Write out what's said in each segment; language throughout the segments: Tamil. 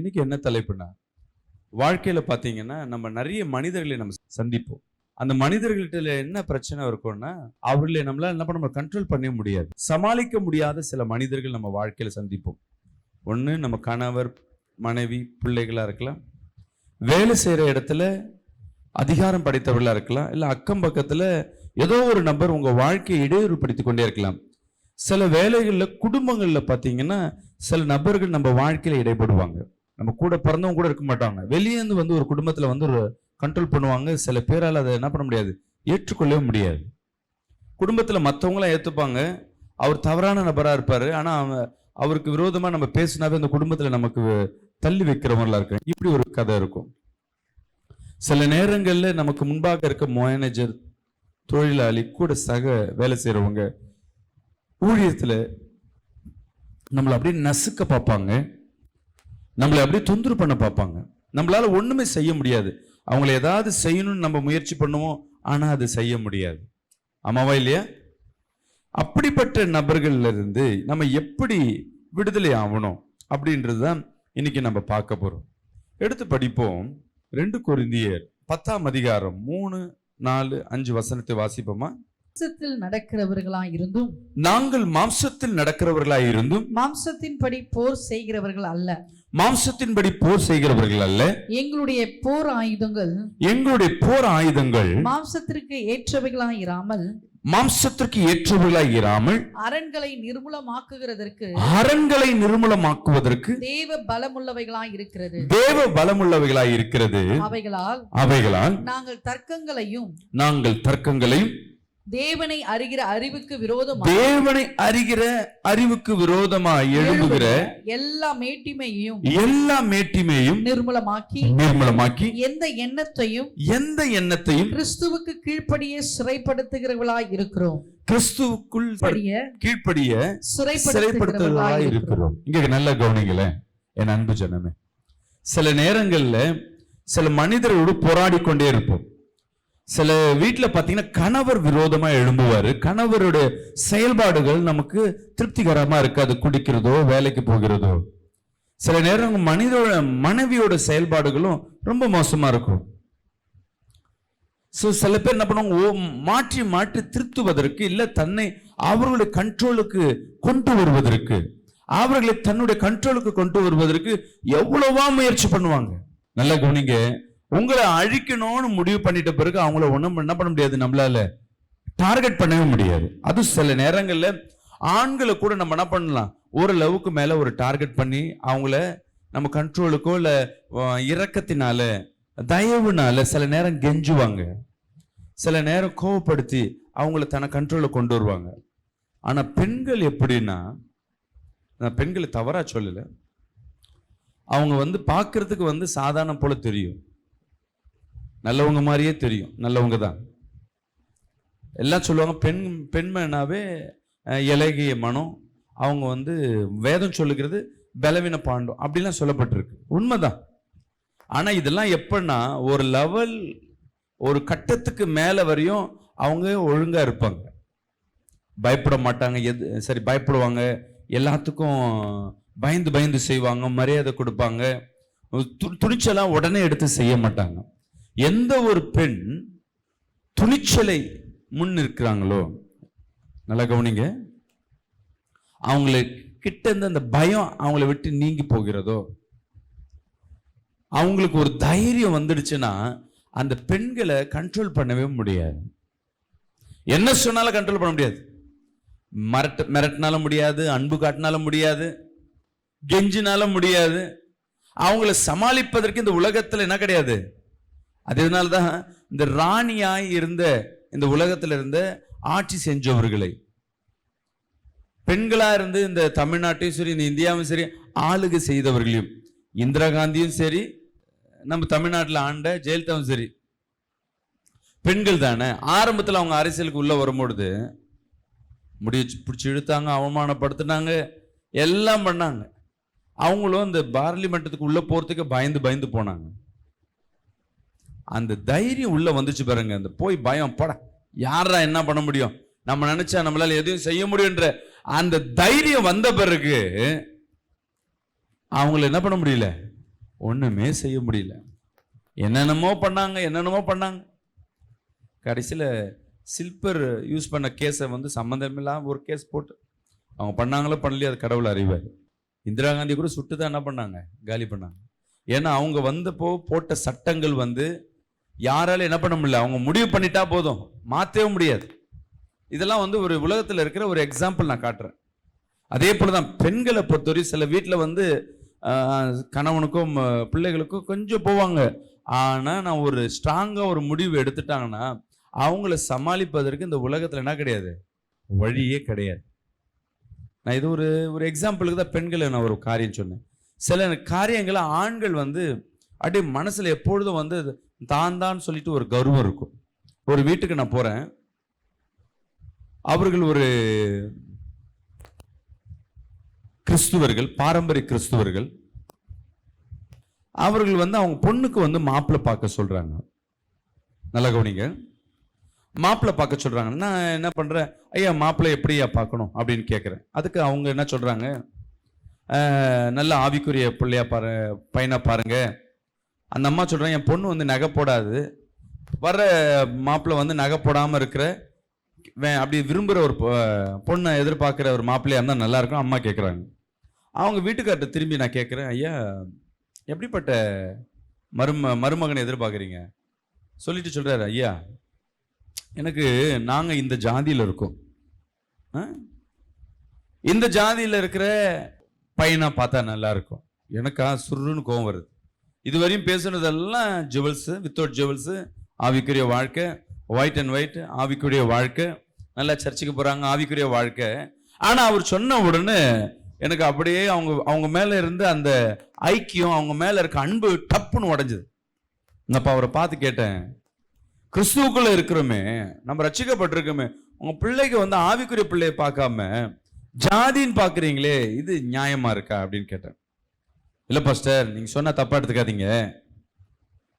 இன்னைக்கு என்ன தலைப்புனா, வாழ்க்கையில பாத்தீங்கன்னா நம்ம நிறைய மனிதர்களை நம்ம சந்திப்போம். அந்த மனிதர்கள்ட்ட என்ன பிரச்சனை இருக்கும்னா, அவர்களை நம்மளால என்ன பண்ண கண்ட்ரோல் பண்ண முடியாது. சமாளிக்க முடியாத சில மனிதர்கள் நம்ம வாழ்க்கையில சந்திப்போம். ஒண்ணு நம்ம கணவர், மனைவி, பிள்ளைகளா இருக்கலாம். வேலை செய்யற இடத்துல அதிகாரம் படைத்தவர்களா இருக்கலாம். இல்ல அக்கம் பக்கத்துல ஏதோ ஒரு நபர் உங்க வாழ்க்கையை இடையூறுபடுத்திக் கொண்டே இருக்கலாம். சில வேலைகள்ல குடும்பங்கள்ல பாத்தீங்கன்னா சில நபர்கள் நம்ம வாழ்க்கையில இடைப்படுவாங்க. நம்ம கூட பிறந்தவங்க கூட இருக்க மாட்டாங்க. வெளியே இருந்து ஒரு குடும்பத்துல ஒரு கண்ட்ரோல் பண்ணுவாங்க. சில பேரால் அதை என்ன பண்ண முடியாது, ஏற்றுக்கொள்ளவே முடியாது. குடும்பத்துல மற்றவங்களாம் ஏத்துப்பாங்க. அவர் தவறான நபரா இருப்பாரு. ஆனா அவருக்கு விரோதமா நம்ம பேசினாவே அந்த குடும்பத்துல நமக்கு தள்ளி வைக்கிறவங்களா இருக்கு. இப்படி ஒரு கதை இருக்கும். சில நேரங்கள்ல நமக்கு முன்பாக இருக்க மேனேஜர், தொழிலாளி, கூட சக வேலை செய்யறவங்க ஊழியத்துல நம்மளை அப்படியே நசுக்க பார்ப்பாங்க. நம்மளை அப்படியே தொந்தரவு பண்ண பார்ப்பாங்க. நம்மளால ஒண்ணுமே செய்ய முடியாது. அவங்களை ஏதாவது செய்யணும்னு நம்ம முயற்சி பண்ணுவோம், ஆனா அது செய்ய முடியாது. ஆமாவா இல்லையா? அப்படிப்பட்ட நபர்கள்ல இருந்து நம்ம எப்படி விடுதலை ஆகணும் அப்படின்றதுதான் இன்னைக்கு நம்ம பார்க்க போறோம். எடுத்து படிப்போம். 2 கொரிந்தியர் 10ஆம் அதிகாரம் 3, 4, 5 வசனத்தை வாசிப்போமா? மாம்சத்தில் நடக்கிறவர்களாய் இருந்தும், நாங்கள் மாம்சத்தில் நடக்கிறவர்களாய் இருந்தும் மாம்சத்தின்படி போர் செய்கிறவர்கள் அல்ல. மாம்சத்தின்படி போர் செய்கிறவர்கள் அல்ல. எங்களுடைய போர் ஆயுதங்கள் மாம்சத்திற்கு ஏற்றவைகளாய் இராமல், அரண்களை நிர்மூலமாக்குவதற்கு தேவ பலமுள்ளவைகளாய் இருக்கிறது. அவைகளால் நாங்கள் தர்க்கங்களையும் தேவனை அறிகிற அறிவுக்கு விரோதமாய் எழும்புகிற எல்லா மேட்டிமையும் நிர்மூலமாக்கி எந்த எண்ணத்தையும் கிறிஸ்துவுக்கு கீழ்ப்படியே சிறைப்படுத்துகிறவர்களாய் இருக்கிறோம். கிறிஸ்துவுக்குள் கீழ்ப்படிய சிறைப்படுத்துகிறவர்களாய் இருக்கிறோம். இங்க நல்ல கவனிங்களேன் என் அன்பு ஜனமே. சில நேரங்கள்ல சில மனிதரோடு போராடி கொண்டே இருப்போம். சில வீட்டுல பாத்தீங்கன்னா கணவர் விரோதமா எழும்புவாரு. கணவருடைய செயல்பாடுகள் நமக்கு திருப்திகரமா இருக்காது. குடிக்கிறதோ வேலைக்கு போகிறதோ. சில நேரம் மனைவியோட செயல்பாடுகளும் ரொம்ப மோசமா இருக்கும். சில பேர் என்ன பண்ணுவாங்க, மாற்றி திருத்துவதற்கு, இல்ல தன்னை அவர்களுடைய கண்ட்ரோலுக்கு கொண்டு வருவதற்கு, அவர்களை தன்னுடைய கண்ட்ரோலுக்கு கொண்டு வருவதற்கு எவ்வளவா முயற்சி பண்ணுவாங்க. நல்லா கவனிங்க. உங்களை அழிக்கணும்னு முடிவு பண்ணிட்ட பிறகு அவங்கள ஒண்ணும் என்ன பண்ண முடியாது, நம்மளால டார்கெட் பண்ணவே முடியாது. அது சில நேரங்கள்ல ஆண்களை கூட நம்ம என்ன பண்ணலாம், ஒரு லெவலுக்கு மேல ஒரு டார்கெட் பண்ணி அவங்கள நம்ம கண்ட்ரோலுக்கோ இல்ல இரக்கத்தினால தயவுனால சில நேரம் கெஞ்சுவாங்க. சில நேரம் கோவப்படுத்தி அவங்கள தன கண்ட்ரோல கொண்டு வருவாங்க. ஆனா பெண்கள் எப்படின்னா, நான் பெண்களை தவறா சொல்லல, அவங்க பார்க்கறதுக்கு சாதாரண போல தெரியும், நல்லவங்க மாதிரியே தெரியும், நல்லவங்க தான் எல்லாம் சொல்லுவாங்க. பெண்மனாவே இலகிய மனம், அவங்க வேதம் சொல்லுகிறது பலவீன பாண்டம் அப்படிலாம் சொல்லப்பட்டிருக்கு. உண்மைதான். ஆனா இதெல்லாம் எப்படின்னா ஒரு லெவல், ஒரு கட்டத்துக்கு மேல வரையும் அவங்க ஒழுங்கா இருப்பாங்க. பயப்பட மாட்டாங்க. சரி பயப்படுவாங்க, எல்லாத்துக்கும் பயந்து செய்வாங்க, மரியாதை கொடுப்பாங்க, துணிச்சலாம் உடனே எடுத்து செய்ய மாட்டாங்க. எந்த ஒரு பெண் துணிச்சலை முன் இருக்கிறாங்களோ, நல்லா கவனிங்க, அவங்களுக்கு இருந்து அந்த பயம் அவங்கள விட்டு நீங்கி போகிறதோ, அவங்களுக்கு ஒரு தைரியம் வந்துடுச்சுன்னா அந்த பெண்களை கண்ட்ரோல் பண்ணவே முடியாது. என்ன சொன்னாலும் கண்ட்ரோல் பண்ண முடியாது. மிரட்டினாலும் முடியாது, அன்பு காட்டினாலும் முடியாது, கெஞ்சினாலும் முடியாது. அவங்கள சமாளிப்பதற்கு இந்த உலகத்துல என்ன கிடையாது. அதனால்தான் இந்த ராணியாய் இருந்த இந்த உலகத்துல இருந்த ஆட்சி செஞ்சவர்களை, பெண்களா இருந்து இந்த தமிழ்நாட்டையும் சரி இந்த இந்தியாவும் சரி ஆளுகை செய்தவர்களையும், இந்திரா காந்தியும் சரி நம்ம தமிழ்நாட்டில் ஆண்ட ஜெயலலிதாவும் சரி பெண்கள் தானே. ஆரம்பத்தில் அவங்க அரசியலுக்கு உள்ள வரும்பொழுது பிடிச்சி இழுத்தாங்க, அவமானப்படுத்தினாங்க, எல்லாம் பண்ணாங்க. அவங்களும் இந்த பார்லிமெண்ட்டுக்கு உள்ள போறதுக்கு பயந்து போனாங்க. அந்த தைரியம் உள்ள வந்துச்சு பாருங்க. அந்த போய் பயம் பட யாரா என்ன பண்ண முடியும், நம்ம நினைச்சா நம்மளால எதையும் செய்ய முடியும்ன்ற அந்த தைரியம் வந்த பிறகு அவங்கள என்ன பண்ண முடியல, ஒண்ணுமே செய்ய முடியல. என்னென்னமோ பண்ணாங்க. கடைசியில் சில்பர் யூஸ் பண்ண கேஸை சம்மந்தமில்லாம ஒரு கேஸ் போட்டு அவங்க பண்ணாங்களோ பண்ணலையோ அது கடவுள் அறிவார். இந்திரா காந்தி கூட சுட்டு தான் என்ன பண்ணாங்க, காலி பண்ணாங்க. ஏன்னா அவங்க வந்தப்போ போட்ட சட்டங்கள் யாரால என்ன பண்ண முடியல, அவங்க முடிவு பண்ணிட்டா போதும், மாற்றவே முடியாது. இதெல்லாம் ஒரு உலகத்தில் இருக்கிற ஒரு எக்ஸாம்பிள் நான் காட்டுறேன். அதே போலதான் பெண்களை பொறுத்தவரை சில வீட்டில் கணவனுக்கும் பிள்ளைகளுக்கும் கொஞ்சம் போவாங்க. ஆனா நான் ஒரு ஸ்ட்ராங்கா ஒரு முடிவு எடுத்துட்டாங்கன்னா அவங்கள சமாளிப்பதற்கு இந்த உலகத்துல என்ன கிடையாது, வழியே கிடையாது. நான் இது ஒரு எக்ஸாம்பிளுக்கு தான் பெண்களை நான் ஒரு காரியம் சொன்னேன். சில காரியங்களை ஆண்கள் அப்படியே மனசுல எப்பொழுதும் தான் சொல்லிட்டு ஒரு கர்வம் இருக்கும். ஒரு வீட்டுக்கு நான் போறேன், அவர்கள் ஒரு கிறிஸ்துவர்கள், பாரம்பரிய கிறிஸ்துவர்கள். அவர்கள் அவங்க பொண்ணுக்கு மாப்பிள்ளை பார்க்க சொல்றாங்க. நல்ல கவனிங்க, மாப்பிள்ளை பார்க்க சொல்றாங்க. நான் என்ன பண்றேன், ஐயா மாப்பிள்ளை எப்படியா பார்க்கணும் அப்படின்னு கேட்குறேன். அதுக்கு அவங்க என்ன சொல்றாங்க, நல்ல ஆவிக்குரிய பிள்ளையா பையனா பாருங்க. அந்த அம்மா சொல்றாங்க, என் பொண்ணு நகை போடாது, வர்ற மாப்பிள்ளை நகை போடாம இருக்கிற அப்படி விரும்புகிற ஒரு பொண்ணை எதிர்பார்க்குற ஒரு மாப்பிள்ளையா இருந்தால் நல்லா இருக்கும் அம்மா கேட்குறாங்க. அவங்க வீட்டுக்கார்ட்ட திரும்பி நான் கேட்குறேன், ஐயா எப்படிப்பட்ட மருமகனை எதிர்பார்க்குறீங்க? சொல்லிட்டு சொல்கிறாரு, ஐயா எனக்கு நாங்கள் இந்த ஜாதியில் இருக்கோம், இந்த ஜாதியில் இருக்கிற பையனா பார்த்தா நல்லா இருக்கும். எனக்கா சுருன்னு கோவம் வருது. இதுவரையும் பேசுனதெல்லாம் ஜுவல்ஸு, வித்தவுட் ஜுவல்ஸு, ஆவிக்குரிய வாழ்க்கை, ஒயிட் அண்ட் ஒயிட், ஆவிக்குரிய வாழ்க்கை, நல்லா சர்ச்சுக்கு போகிறாங்க, ஆவிக்குரிய வாழ்க்கை. ஆனால் அவர் சொன்ன உடனே எனக்கு அப்படியே அவங்க மேலே இருந்து அந்த ஐக்கியம், அவங்க மேலே இருக்க அன்பு டப்புன்னு உடஞ்சுது. அப்போ அவரை பார்த்து கேட்டேன், கிறிஸ்துவுக்குள்ள இருக்கிறோமே, நம்ம ரட்சிக்கப்பட்டிருக்கோமே, உங்க பிள்ளைக்கு ஆவிக்குரிய பிள்ளையை பார்க்காம ஜாதின்னு பார்க்குறீங்களே, இது நியாயமா இருக்கா அப்படின்னு கேட்டேன். இல்லை பாஸ்டர், நீங்க சொன்னா தப்பா எடுத்துக்காதீங்க,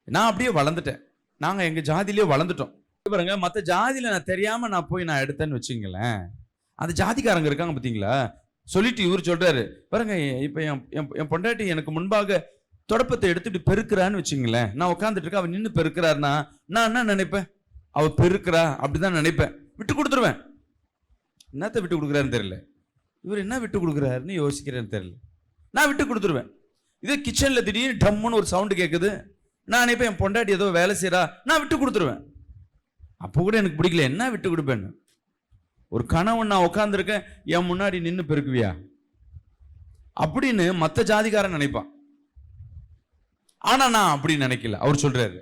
நான் அப்படியே வளர்ந்துட்டேன், நாங்க எங்க ஜாதியிலேயே வளர்ந்துட்டோம். பாருங்க, மற்ற ஜாதியில நான் தெரியாம நான் போய் நான் எடுத்தேன்னு வச்சுங்களேன், அந்த ஜாதிக்காரங்க இருக்காங்க பார்த்தீங்களா, சொல்லிட்டு இவர் சொல்றாரு பாருங்க, இப்ப என் பொண்டாட்டி எனக்கு முன்பாக தொடப்பத்தை எடுத்துட்டு பெருக்கிறான்னு வச்சுங்களேன், நான் உட்காந்துட்டு இருக்கேன், அவன் நின்று பெருக்கிறாருன்னா நான் என்ன நினைப்பேன், அவ பெருக்கிறா அப்படிதான் நினைப்பேன், விட்டு கொடுத்துருவேன். என்னத்த விட்டு கொடுக்குறாருன்னு தெரியல, இவர் என்ன விட்டு கொடுக்குறாருன்னு யோசிக்கிறேன்னு தெரியல, நான் விட்டு கொடுத்துருவேன். இதே கிச்சன்ல திடீர்னு டம்முன்னு ஒரு சவுண்டு கேட்குது, நான் நினைப்பேன் என் பொண்டாட்டி ஏதோ வேலை செய்யறா, நான் விட்டு கொடுத்துருவேன். அப்போ கூட எனக்கு பிடிக்கல, என்ன விட்டு கொடுப்பேன்னு. ஒரு கணவன் நான் உட்காந்துருக்கேன், என் முன்னாடி நின்று பெருக்குவியா அப்படின்னு மற்ற ஜாதிக்காரன் நினைப்பான். ஆனா நான் அப்படி நினைக்கல. அவர் சொல்றாரு,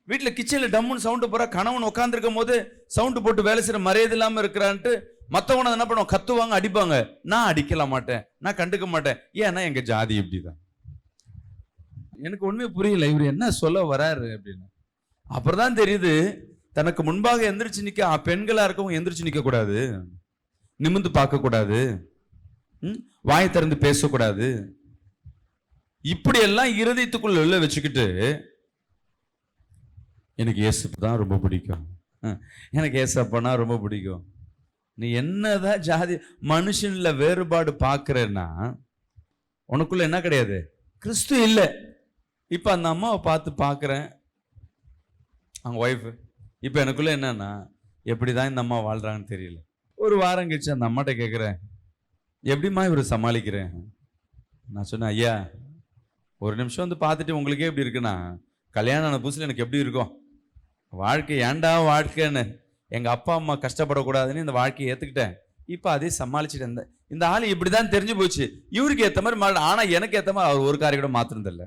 வீட்டுல கிச்சன்ல டம்முன்னு சவுண்டு போறா, கணவன் உட்காந்துருக்கும் போது சவுண்டு போட்டு வேலை செய்யற மரியாதை இல்லாம இருக்கிறான்ட்டு மற்றவனை என்ன பண்ணுவோம், கத்துவாங்க, அடிப்பாங்க. நான் அடிக்கல மாட்டேன், நான் கண்டுக்க மாட்டேன். ஏன்னா எங்க ஜாதி இப்படிதான். எனக்கு ஒண்ணுமே புரியல, இவர் என்ன சொல்ல வராரு அப்படின்னு. அப்புறம் தான் தெரியுது, தனக்கு முன்பாக எந்திரிச்சு நிக்க பெண்களா இருக்கவங்க எந்திரிச்சு நிக்க கூடாது, நிமிந்து பார்க்க கூடாது, வாய் திறந்து பேசக்கூடாது, இப்படி எல்லாம் இருதயத்துக்குள்ள உள்ள வச்சுக்கிட்டு எனக்கு ஏசப்பா தான் ரொம்ப பிடிக்கும், எனக்கு ஏசப்பானா ரொம்ப பிடிக்கும். நீ என்னதான் ஜாதி மனுஷன்ல வேறுபாடு பார்க்கிறேன்னா உனக்குள்ள என்ன கிடையாது, கிறிஸ்து இல்லை. இப்ப அந்த அம்மாவை பார்த்து பார்க்கிறேன், அவங்க ஒய்ஃபு. இப்ப எனக்குள்ள என்னன்னா, எப்படிதான் இந்த அம்மா வாழ்றாங்கன்னு தெரியல. ஒரு வாரம் கழிச்சு அந்த அம்மாட்ட கேட்குறேன், எப்படிம்மா இவர் சமாளிக்கிறேன்? நான் சொன்னேன், ஐயா ஒரு நிமிஷம் பார்த்துட்டு உங்களுக்கே எப்படி இருக்குன்னா, கல்யாணம் ஆன புதுசுல எனக்கு எப்படி இருக்கும் வாழ்க்கை, ஏண்டா வாழ்க்கைன்னு, எங்க அப்பா அம்மா கஷ்டப்படக்கூடாதுன்னு இந்த வாழ்க்கையை ஏத்துக்கிட்டேன். இப்ப அதே சமாளிச்சுட்டேன். இந்த ஆள் இப்படிதான் தெரிஞ்சு போச்சு, இவருக்கு ஏத்த மாதிரி மாற. ஆனா எனக்கு ஏத்த மாதிரி அவர் ஒரு காரியம் கூட மாத்திருந்தில்ல.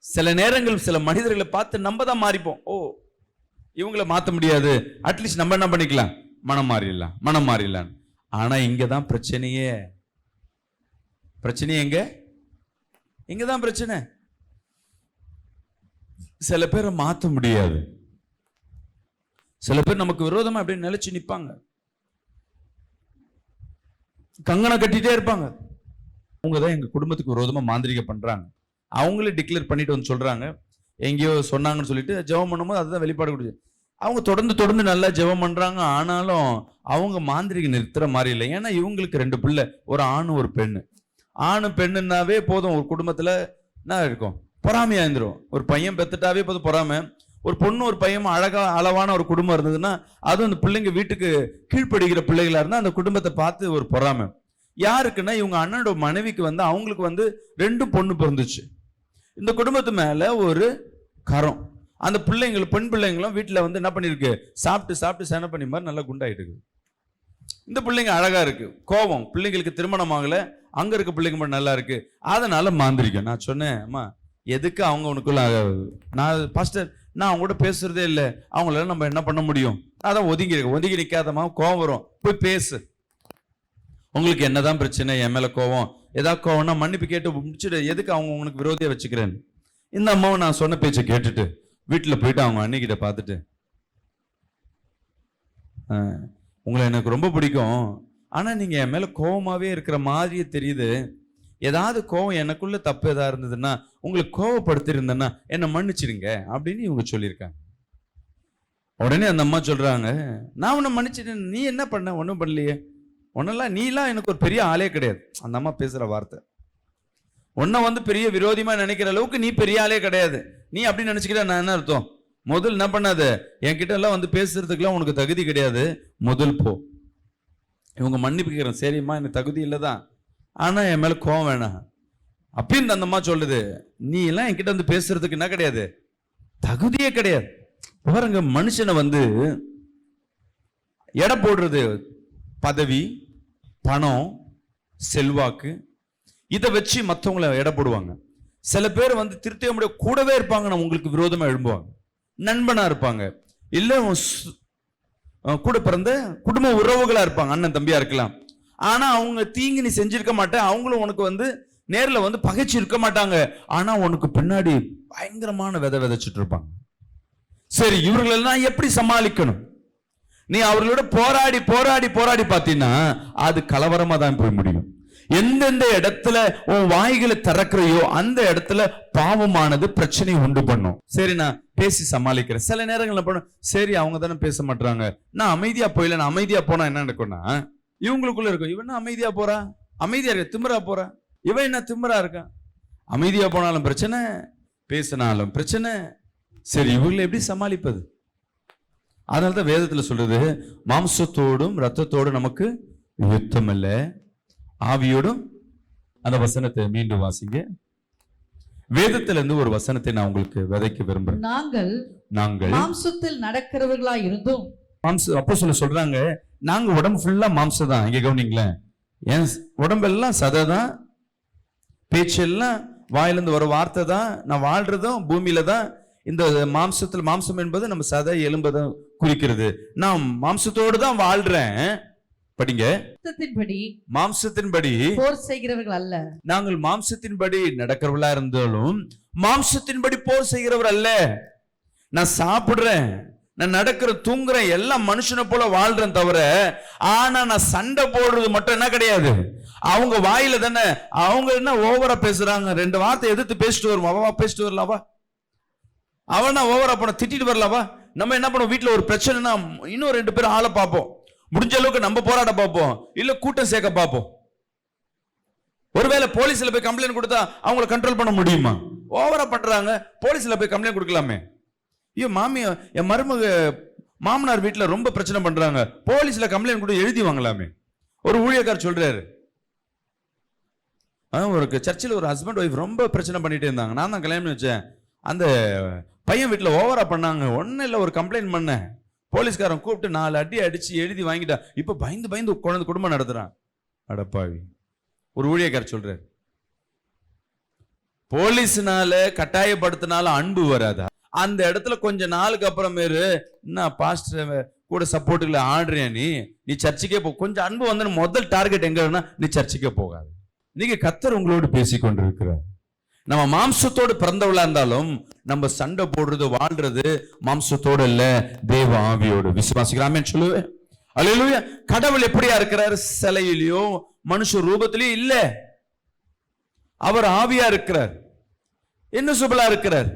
சில நேரங்கள் சில மனிதர்களை பார்த்து நம்ம தான் மாறிப்போம். ஓ இவங்களை மாத்த முடியாது, அட்லீஸ்ட் நம்ம என்ன பண்ணிக்கலாம், மனம் மாறிடலாம். ஆனா இங்கதான் பிரச்சனையே. இங்கதான் பிரச்சனை. சில பேரை மாத்த முடியாது. சில பேர் நமக்கு விரோதமா அப்படின்னு நிலைச்சு நிப்பாங்க, கங்கணம் கட்டிட்டே இருப்பாங்க. அவங்கதான் எங்க குடும்பத்துக்கு விரோதமா மாந்திரிகம் பண்றாங்க. அவங்களே டிக்ளேர் பண்ணிட்டு வந்து சொல்றாங்க, எங்கேயோ சொன்னாங்கன்னு சொல்லிட்டு ஜெபம் பண்ணும்போது அதுதான் வெளிப்பாடு கொடுக்குது. அவங்க தொடர்ந்து நல்லா ஜெபம் பண்றாங்க. ஆனாலும் அவங்க மாந்திரிகம் நிறுத்துற மாதிரி இல்லை. ஏன்னா இவங்களுக்கு 2 பிள்ளை, ஒரு ஆண் ஒரு பெண்ணு. ஆணும் பெண்ணுன்னாவே போதும், ஒரு குடும்பத்துல என்ன இருக்கும், பொறாமையா இருந்துரும். ஒரு பையன் பெத்துட்டாவே போதும் பொறாமை. ஒரு பொண்ணு ஒரு பையன் அழகா அளவான ஒரு குடும்பம் இருந்ததுன்னா, அதுவும் அந்த பிள்ளைங்க வீட்டுக்கு கீழ்ப்படுகிற பிள்ளைகளா இருந்தா அந்த குடும்பத்தை பார்த்து ஒரு பொறாமை. யாருக்குன்னா இவங்க அண்ணனோட மனைவிக்கு வந்து அவங்களுக்கு வந்து 2 பொண்ணு பிறந்துச்சு. இந்த குடும்பத்து மேல ஒரு கரம். அந்த பிள்ளைங்களும் பெண் பிள்ளைங்களும் வீட்டுல வந்து என்ன பண்ணிருக்கு, சாப்பிட்டு சாப்பிட்டு சேனை பண்ணி மாதிரி நல்லா குண்டாயிட்டு இருக்கு. இந்த பிள்ளைங்க அழகா இருக்கு. கோபம், பிள்ளைங்களுக்கு திருமணம் ஆகல, அங்க இருக்க பிள்ளைங்க மட்டும் நல்லா இருக்கு, அதனால மாந்திரிக்கும். நான் சொன்னேன், அம்மா எதுக்கு அவங்க உனக்குள்ள, நான் பாஸ்டர் நான் அவங்க கூட பேசுறதே இல்லை, அவங்களால நம்ம என்ன பண்ண முடியும், அதான் ஒதுங்கி நிக்காதமா, கோவம் வரும், போய் பேசு. உங்களுக்கு என்னதான் பிரச்சனை, என் மேல கோவம், ஏதாவது கோவம்னா மன்னிப்பு கேட்டு முடிச்சுட்டு எதுக்கு அவங்க உனக்கு விரோதியா வச்சுக்கிறேன். இந்த அம்மாவை நான் சொன்ன பேச்சை கேட்டுட்டு வீட்டுல போயிட்டு அவங்க அன்னிக்கிட்ட பார்த்துட்டு, உங்களை எனக்கு ரொம்ப பிடிக்கும், ஆனா நீங்க என் மேல கோவமாவே இருக்கிற மாதிரியே தெரியுது, ஏதாவது கோவம் எனக்குள்ள தப்பு ஏதாவது இருந்ததுன்னா, உங்களுக்கு கோவப்படுத்திருந்தேன்னா என்னை மன்னிச்சிடுங்க அப்படின்னு இவங்க சொல்லியிருக்காங்க. உடனே அந்த அம்மா சொல்றாங்க, நான் உன்னை மன்னிச்சிட்டேன், நீ என்ன பண்ண, ஒன்றும் பண்ணலையே, ஒன்னெல்லாம் நீலாம் எனக்கு ஒரு பெரிய ஆளே கிடையாது. அந்த அம்மா பேசுற வார்த்தை, உன்னை வந்து பெரிய விரோதிமா நினைக்கிற அளவுக்கு நீ பெரிய ஆளே கிடையாது, நீ அப்படி நினைச்சுக்கிட்ட நான் என்ன அர்த்தம், முதல் என்ன பண்ணாத, என்கிட்ட எல்லாம் வந்து பேசுறதுக்குலாம் உனக்கு தகுதி கிடையாது, முதல் போ. இவங்க மன்னிப்பு கேட்கிறேன், சரிம்மா எனக்கு தகுதி இல்லைதான், ஆனா என் மேல கோவம் வேணாம். அப்படின்னு அந்த அம்மா சொல்லுது, நீ எல்லாம் என்கிட்ட வந்து பேசுறதுக்கு என்ன கிடையாது, தகுதியே கிடையாது. பாருங்க, மனுஷனை வந்து எடை போடுறது பதவி, பணம், செல்வாக்கு, இதை வச்சு மற்றவங்களை எடை போடுவாங்க. சில பேர் வந்து திருத்தவே முடியாது, கூடவே இருப்பாங்க, நம்ம உங்களுக்கு விரோதமா எழும்புவாங்க, நண்பனா இருப்பாங்க, இல்ல கூட பிறந்த குடும்ப உறவுகளா இருப்பாங்க, அண்ணன் தம்பியா இருக்கலாம். ஆனா அவங்க தீங்கு நீ செஞ்சிருக்க மாட்டேன், அவங்களும் உனக்கு வந்து நேர்ல வந்து பகைச்சு இருக்க மாட்டாங்க, ஆனா உனக்கு பின்னாடி பயங்கரமான விதை விதைச்சிட்டு இருப்பாங்க. சரி, இவர்களெல்லாம் எப்படி சமாளிக்கணும்? நீ அவர்களோட போராடி போராடி போராடி பார்த்தீங்கன்னா அது கலவரமா தான் போய் முடியும். எந்தெந்த இடத்துல உன் வாய்களை திறக்கிறையோ அந்த இடத்துல பாவமானது பிரச்சனை உண்டு பண்ணும். சரி, நான் பேசி சமாளிக்கிறேன். சில நேரங்கள்ல பண்ணும், சரி அவங்க தானே பேச மாட்டாங்க, நான் அமைதியா போயில, நான் அமைதியா போனா என்ன நடக்கும்னா, இவங்களுக்குள்ள இருக்கும், இவன் அமைதியா போறா, அமைதியா இருக்க, திமிரா போறா, இவன் என்ன திமிரா இருக்கான், அமைதியா போனாலும் பிரச்சனை, பேசினாலும் பிரச்சனை. சரி, இவங்களை எப்படி சமாளிப்பது? அதனாலதான் வேதத்துல சொல்றது, மாம்சத்தோடும் ரத்தத்தோடும் நமக்கு யுத்தம் இல்ல, ஆவியோடும். அந்த வசனத்தை மீண்டும் வாசிங்க. வேதத்துல இருந்து ஒரு வசனத்தை நான் உங்களுக்கு விதைக்க விரும்புறேன். நாங்கள் மாம்சத்தில் நடக்கிறவர்களா இருந்தும், அப்போஸ்தலர் சொல்றாங்க, நாங்க உடம்பு ஃபுல்லா மாம்சம் தான். இங்க கவனிங்களேன், என் உடம்பெல்லாம் சதை தான், பேச்செல்லாம் வாயிலிருந்து வர வார்த்தை தான், நான் வாழ்றதும் பூமியில தான். இந்த மாம்சத்தில், மாம்சம் என்பது நம்ம சதை எலும்பை குறிக்கிறது. நான் மாம்சத்தோடு தான் வாழ்றேன். படிங்க. மாம்சத்தின்படி போர் செய்கிறவர்கள் அல்ல. நாங்கள் மாம்சத்தின்படி நடக்கிறவர்களா இருந்தாலும் மாம்சத்தின்படி போர் செய்கிறவர் அல்ல. நான் சாப்பிடுறேன், நான் நடக்கிற, தூங்குறேன், எல்லாம் மனுஷனை போல வாழ்றேன் தவிர, ஆனா நான் சண்டை போடுறது மட்டும் என்ன கிடையாது. அவங்க வாயில தானே, அவங்க என்ன ஓவரா பேசுறாங்க, 2 வார்த்தை எதிர்த்து பேசிட்டு வரும், அவா பேசிட்டு வரலாவா, அவனா ஓவரா பண்ண திட்டிட்டு வரலாவா. நம்ம என்ன பண்ணுவோம், வீட்டுல ஒரு பிரச்சனைனா இன்னும் 2 பேர் ஆளை பார்ப்போம், முடிஞ்ச அளவுக்கு நம்ம போராட பார்ப்போம், இல்ல கூட்டம் சேர்க்க பார்ப்போம். ஒருவேளை போலீஸ்ல போய் கம்ப்ளைண்ட் கொடுத்தா அவங்களை கண்ட்ரோல் பண்ண முடியுமா? ஓவரா பண்றாங்க, போலீஸ்ல போய் கம்ப்ளைண்ட் கொடுக்கலாமே. ஐயோ மாமியா, என் மருமக மாமனார் வீட்டுல ரொம்ப பிரச்சனை பண்றாங்க, போலீஸ்ல கம்ப்ளைண்ட் கூட எழுதி வாங்கலாமே. ஒரு ஊழியக்காரர் சொல்றாரு, ஒரு சர்ச்சில் ஒரு ஹஸ்பண்ட் ஒய்ஃப் ரொம்ப பிரச்சனை பண்ணிட்டே இருந்தாங்க, நான் தான் கல்யாணம் வச்சேன், அந்த பையன் வீட்டுல ஓவரா பண்ணாங்க, ஒன்னும் இல்ல ஒரு கம்ப்ளைண்ட் பண்ணேன், போலீஸ்காரன் கூப்பிட்டு 4 அடி அடிச்சு எழுதி வாங்கிட்டா, இப்ப பயந்து பயந்து குழந்தை குடும்பம் நடத்துறான். அடப்பாவி. ஒரு ஊழியக்காரர் சொல்றாரு, போலீஸ்னால கட்டாயப்படுத்தினால அன்பு வராதா? அந்த இடத்துல கொஞ்ச நாளுக்கு அப்புறமேரு என்ன பாஸ்டர் கூட சப்போர்ட்டுல ஆடுறியா, நீ சர்ச்சுக்கே போ, கொஞ்சம் அன்பு வந்து முதல் டார்கெட் எங்கன்னா நீ சர்ச்சுக்கே போகாது. நீங்க கர்த்தர் உங்களோடு பேசிக்கொண்டிருக்கிறார். நம்ம மாம்சத்தோடு பிறந்தவளா இருந்தாலும் நம்ம சண்டை போடுறது, வாழ்றது மாம்சத்தோடு இல்ல, தேவ ஆவியோடு. விசுவாசிக்கிறாமே சொல்லுவேன். அல்லேலூயா. கடவுள் எப்படியா இருக்கிறார்? சிலையிலயோ மனுஷ ரூபத்திலயோ இல்ல, அவர் ஆவியா இருக்கிறார், என்ன சுபலா இருக்கிறார்.